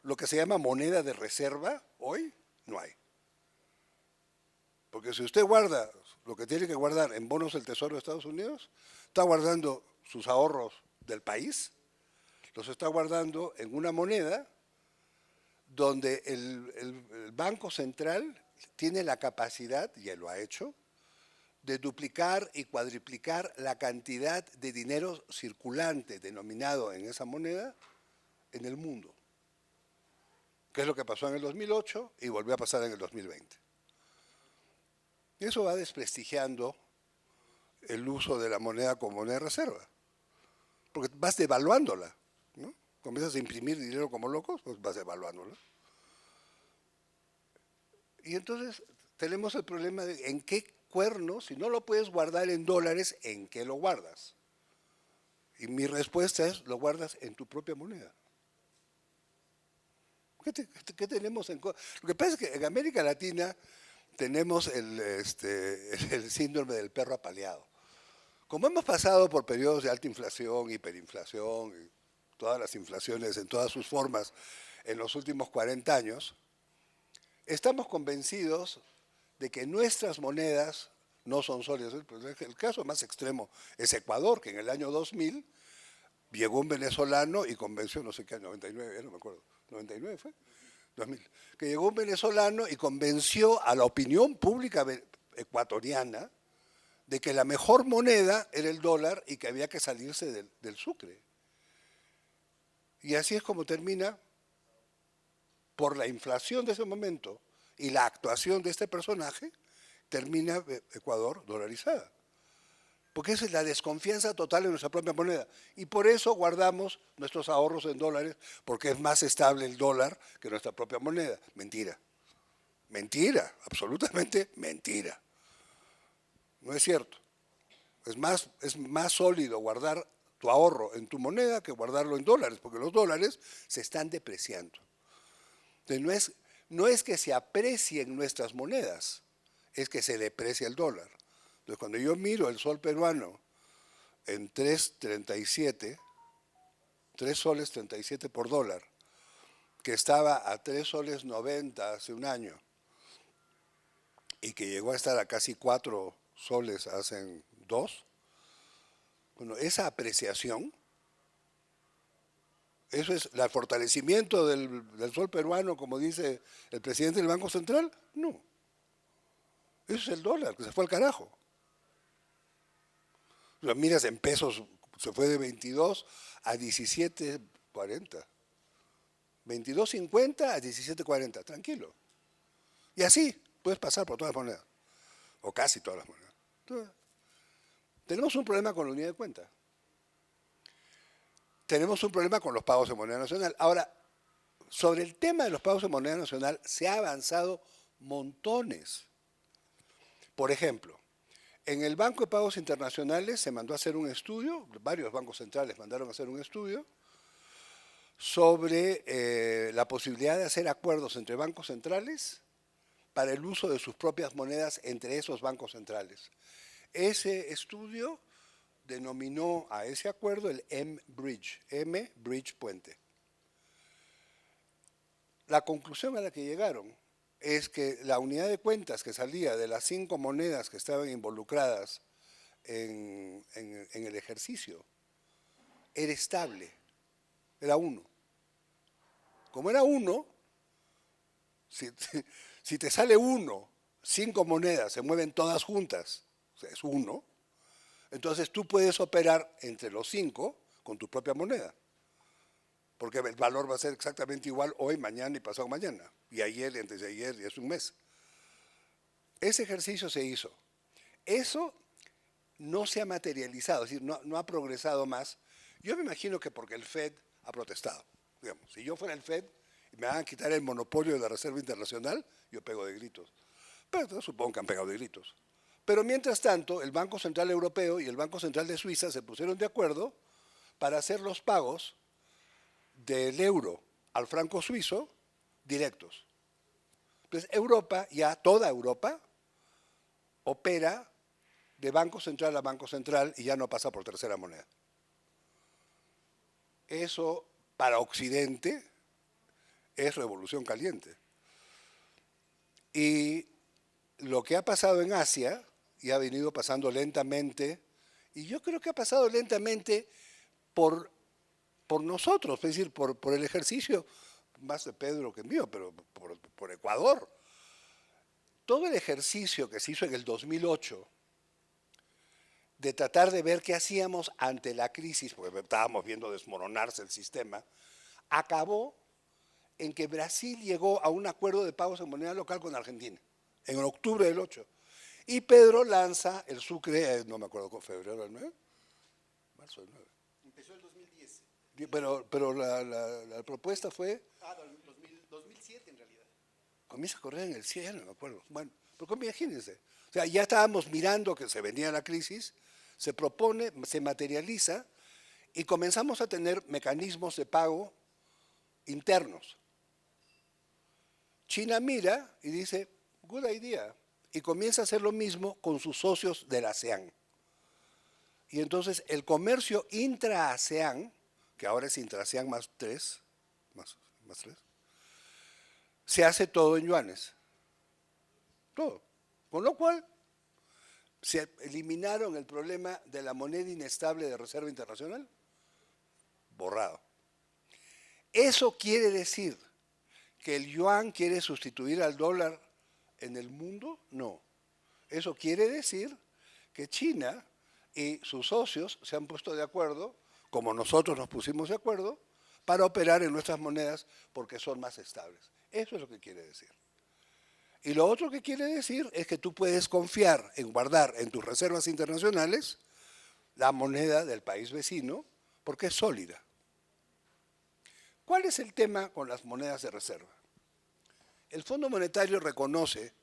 lo que se llama moneda de reserva, hoy, no hay. Porque si usted guarda lo que tiene que guardar en bonos del Tesoro de Estados Unidos, está guardando sus ahorros del país, los está guardando en una moneda donde el Banco Central tiene la capacidad, y él lo ha hecho, de duplicar y cuadriplicar la cantidad de dinero circulante denominado en esa moneda en el mundo, que es lo que pasó en el 2008 y volvió a pasar en el 2020. Y eso va desprestigiando el uso de la moneda como moneda de reserva, porque vas devaluándola, ¿no? Comienzas a imprimir dinero como locos, pues vas devaluándola. Y entonces tenemos el problema de en qué cuerno, si no lo puedes guardar en dólares, ¿en qué lo guardas? Y mi respuesta es, lo guardas en tu propia moneda. ¿Qué tenemos en contra? Lo que pasa es que en América Latina tenemos el síndrome del perro apaleado. Como hemos pasado por periodos de alta inflación, hiperinflación, y todas las inflaciones en todas sus formas en los últimos 40 años, estamos convencidos de que nuestras monedas no son sólidas. El caso más extremo es Ecuador, que en el año 2000 llegó un venezolano y convenció, no sé qué, 99, ya no me acuerdo, 99 fue, 2000, que llegó un venezolano y convenció a la opinión pública ecuatoriana de que la mejor moneda era el dólar y que había que salirse del sucre. Y así es como termina, por la inflación de ese momento y la actuación de este personaje, termina Ecuador dolarizada. Porque esa es la desconfianza total en nuestra propia moneda. Y por eso guardamos nuestros ahorros en dólares, porque es más estable el dólar que nuestra propia moneda. Mentira. Mentira, absolutamente mentira. No es cierto. Es más sólido guardar tu ahorro en tu moneda que guardarlo en dólares, porque los dólares se están depreciando. Entonces, no es que se aprecien nuestras monedas, es que se deprecia el dólar. Entonces, cuando yo miro el sol peruano en 3.37, 3 soles 37 por dólar, que estaba a 3 soles 90 hace un año y que llegó a estar a casi 4 soles hace 2, bueno, esa apreciación, eso es el fortalecimiento del sol peruano, como dice el presidente del Banco Central, no. Eso es el dólar, que se fue al carajo. Lo miras en pesos, se fue de 22 a 17.40. 22.50 a 17.40, tranquilo. Y así puedes pasar por todas las monedas, o casi todas las monedas. Entonces, tenemos un problema con la unidad de cuenta. Tenemos un problema con los pagos en moneda nacional. Ahora, sobre el tema de los pagos en moneda nacional se ha avanzado montones. Por ejemplo, en el Banco de Pagos Internacionales se mandó a hacer un estudio, varios bancos centrales mandaron a hacer un estudio sobre la posibilidad de hacer acuerdos entre bancos centrales para el uso de sus propias monedas entre esos bancos centrales. Ese estudio denominó a ese acuerdo el M-Bridge, M-Bridge Puente. La conclusión a la que llegaron es que la unidad de cuentas que salía de las 5 monedas que estaban involucradas en el ejercicio era estable, era 1. Como era 1, si te sale 1, 5 monedas se mueven todas juntas, o sea, es 1, entonces tú puedes operar entre los 5 con tu propia moneda, porque el valor va a ser exactamente igual hoy, mañana y pasado mañana, y ayer, y antes de ayer, y es un mes. Ese ejercicio se hizo. Eso no se ha materializado, es decir, no ha progresado más. Yo me imagino que porque el FED ha protestado. Digamos, si yo fuera el FED y me van a quitar el monopolio de la Reserva Internacional, yo pego de gritos. Pero supongo que han pegado de gritos. Pero mientras tanto, el Banco Central Europeo y el Banco Central de Suiza se pusieron de acuerdo para hacer los pagos del euro al franco suizo directos. Entonces, Europa, ya toda Europa, opera de banco central a banco central y ya no pasa por tercera moneda. Eso, para Occidente, es revolución caliente. Y lo que ha pasado en Asia, y ha venido pasando lentamente, y yo creo que ha pasado lentamente por nosotros, es decir, por el ejercicio, más de Pedro que mío, pero por Ecuador. Todo el ejercicio que se hizo en el 2008 de tratar de ver qué hacíamos ante la crisis, porque estábamos viendo desmoronarse el sistema, acabó en que Brasil llegó a un acuerdo de pagos en moneda local con Argentina, en octubre del 8. Y Pedro lanza el Sucre, no me acuerdo, febrero del 9, marzo del 9. Empezó el 2010. Pero la propuesta fue... 2007 en realidad. Comienza a correr en el cielo, no me acuerdo. Bueno, pero imagínense. O sea, ya estábamos mirando que se venía la crisis, se propone, se materializa y comenzamos a tener mecanismos de pago internos. China mira y dice, good idea, y comienza a hacer lo mismo con sus socios de la ASEAN. Y entonces el comercio intra-ASEAN, que ahora es intra-ASEAN más 3, más 3, se hace todo en yuanes. Todo. Con lo cual, se eliminaron el problema de la moneda inestable de reserva internacional. Borrado. ¿Eso quiere decir que el yuan quiere sustituir al dólar en el mundo? No. Eso quiere decir que China y sus socios se han puesto de acuerdo, como nosotros nos pusimos de acuerdo, para operar en nuestras monedas porque son más estables. Eso es lo que quiere decir. Y lo otro que quiere decir es que tú puedes confiar en guardar en tus reservas internacionales la moneda del país vecino porque es sólida. ¿Cuál es el tema con las monedas de reserva? El Fondo Monetario reconoce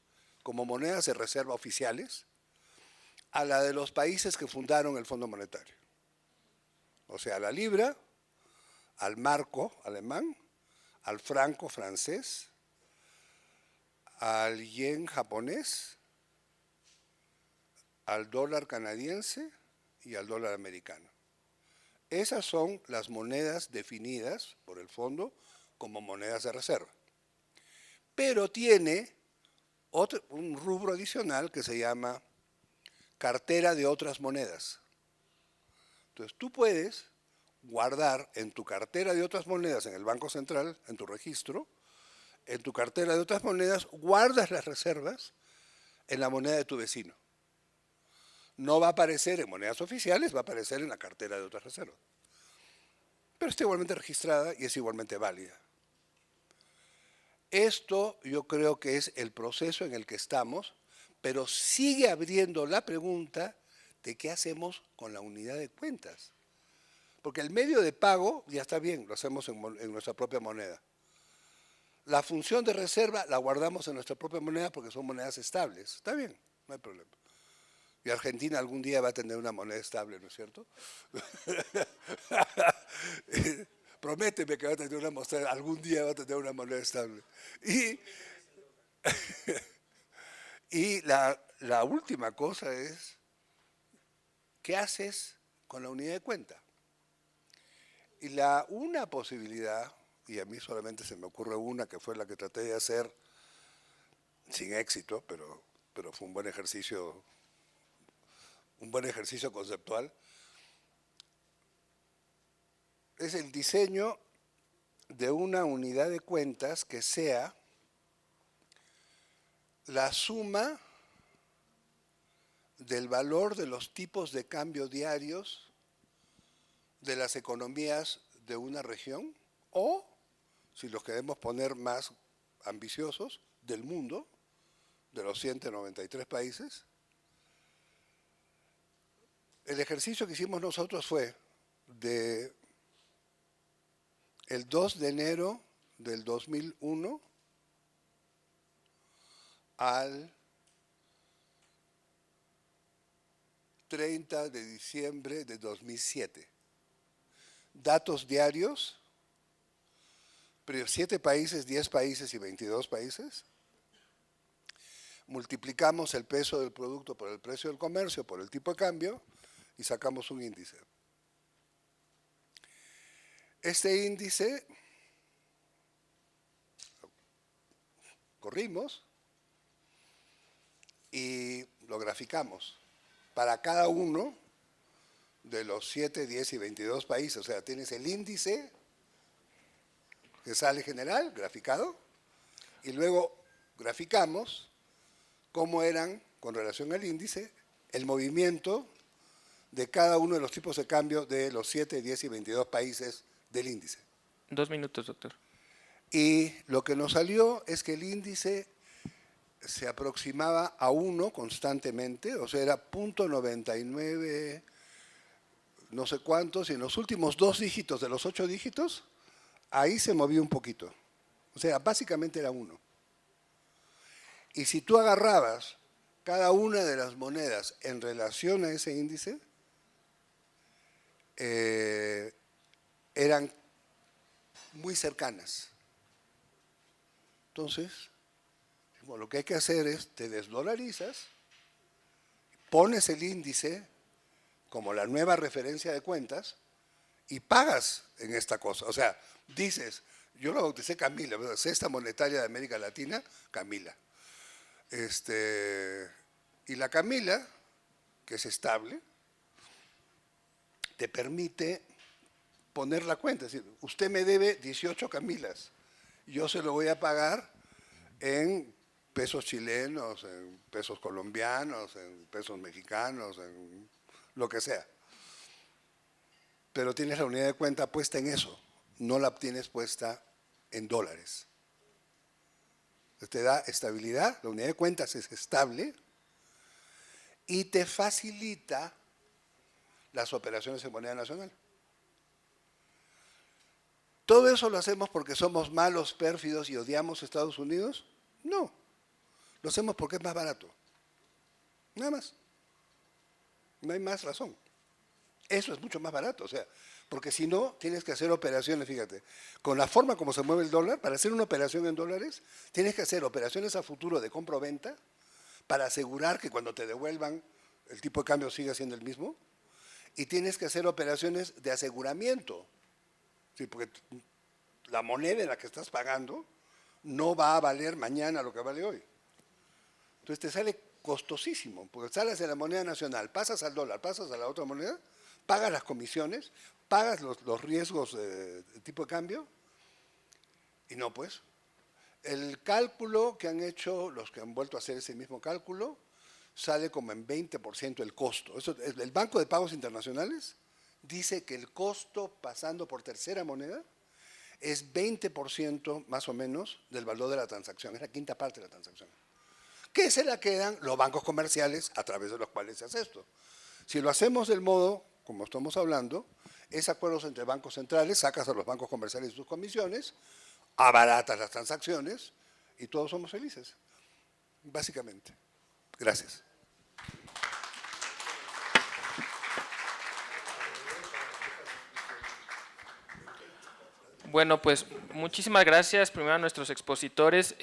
como monedas de reserva oficiales a la de los países que fundaron el Fondo Monetario. O sea, a la libra, al marco alemán, al franco francés, al yen japonés, al dólar canadiense y al dólar americano. Esas son las monedas definidas por el fondo como monedas de reserva. Pero tiene un rubro adicional que se llama cartera de otras monedas. Entonces tú puedes guardar en tu cartera de otras monedas en el Banco Central, en tu registro, en tu cartera de otras monedas, guardas las reservas en la moneda de tu vecino. No va a aparecer en monedas oficiales, va a aparecer en la cartera de otras reservas. Pero está igualmente registrada y es igualmente válida. Esto yo creo que es el proceso en el que estamos, pero sigue abriendo la pregunta de qué hacemos con la unidad de cuentas. Porque el medio de pago ya está bien, lo hacemos en nuestra propia moneda. La función de reserva la guardamos en nuestra propia moneda porque son monedas estables. Está bien, no hay problema. Y Argentina algún día va a tener una moneda estable, ¿no es cierto? Prométeme que va a tener una moneda, algún día va a tener una moneda estable. Y la última cosa es, ¿qué haces con la unidad de cuenta? Y una posibilidad, y a mí solamente se me ocurre una, que fue la que traté de hacer sin éxito, pero fue un buen ejercicio conceptual, es el diseño de una unidad de cuentas que sea la suma del valor de los tipos de cambio diarios de las economías de una región o, si los queremos poner más ambiciosos, del mundo, de los 193 países. El ejercicio que hicimos nosotros fue de el 2 de enero del 2001 al 30 de diciembre de 2007. Datos diarios, pero 7 países, 10 países y 22 países. Multiplicamos el peso del producto por el precio del comercio, por el tipo de cambio, y sacamos un índice. Este índice corrimos y lo graficamos para cada uno de los 7, 10 y 22 países. O sea, tienes el índice que sale general, graficado, y luego graficamos cómo eran, con relación al índice, el movimiento de cada uno de los tipos de cambio de los 7, 10 y 22 países del índice. 2 minutos, doctor. Y lo que nos salió es que el índice se aproximaba a 1 constantemente, o sea, era 0.99, no sé cuántos, y en los últimos 2 dígitos de los 8 dígitos, ahí se movió un poquito. O sea, básicamente era 1. Y si tú agarrabas cada una de las monedas en relación a ese índice, eran muy cercanas. Entonces, lo que hay que hacer es, te desdolarizas, pones el índice como la nueva referencia de cuentas y pagas en esta cosa. O sea, dices, yo lo bauticé Camila, cesta monetaria de América Latina, Camila. Y la Camila, que es estable, te permite poner la cuenta. Es decir, usted me debe 18 Camilas, yo se lo voy a pagar en pesos chilenos, en pesos colombianos, en pesos mexicanos, en lo que sea. Pero tienes la unidad de cuenta puesta en eso, no la tienes puesta en dólares. Te da estabilidad, la unidad de cuentas es estable y te facilita las operaciones en moneda nacional. ¿Todo eso lo hacemos porque somos malos, pérfidos y odiamos a Estados Unidos? No. Lo hacemos porque es más barato. Nada más. No hay más razón. Eso es mucho más barato. O sea, porque si no, tienes que hacer operaciones, fíjate, con la forma como se mueve el dólar, para hacer una operación en dólares, tienes que hacer operaciones a futuro de compra o venta para asegurar que cuando te devuelvan el tipo de cambio siga siendo el mismo, y tienes que hacer operaciones de aseguramiento. Sí, porque la moneda en la que estás pagando no va a valer mañana lo que vale hoy. Entonces te sale costosísimo, porque sales de la moneda nacional, pasas al dólar, pasas a la otra moneda, pagas las comisiones, pagas los riesgos de tipo de cambio, y no pues. El cálculo que han hecho, los que han vuelto a hacer ese mismo cálculo, sale como en 20% el costo. Eso, el Banco de Pagos Internacionales dice que el costo pasando por tercera moneda es 20% más o menos del valor de la transacción, es la quinta parte de la transacción. ¿Qué se la quedan los bancos comerciales a través de los cuales se hace esto? Si lo hacemos del modo, como estamos hablando, es acuerdos entre bancos centrales, sacas a los bancos comerciales sus comisiones, abaratas las transacciones y todos somos felices, básicamente. Gracias. Bueno, pues muchísimas gracias primero a nuestros expositores.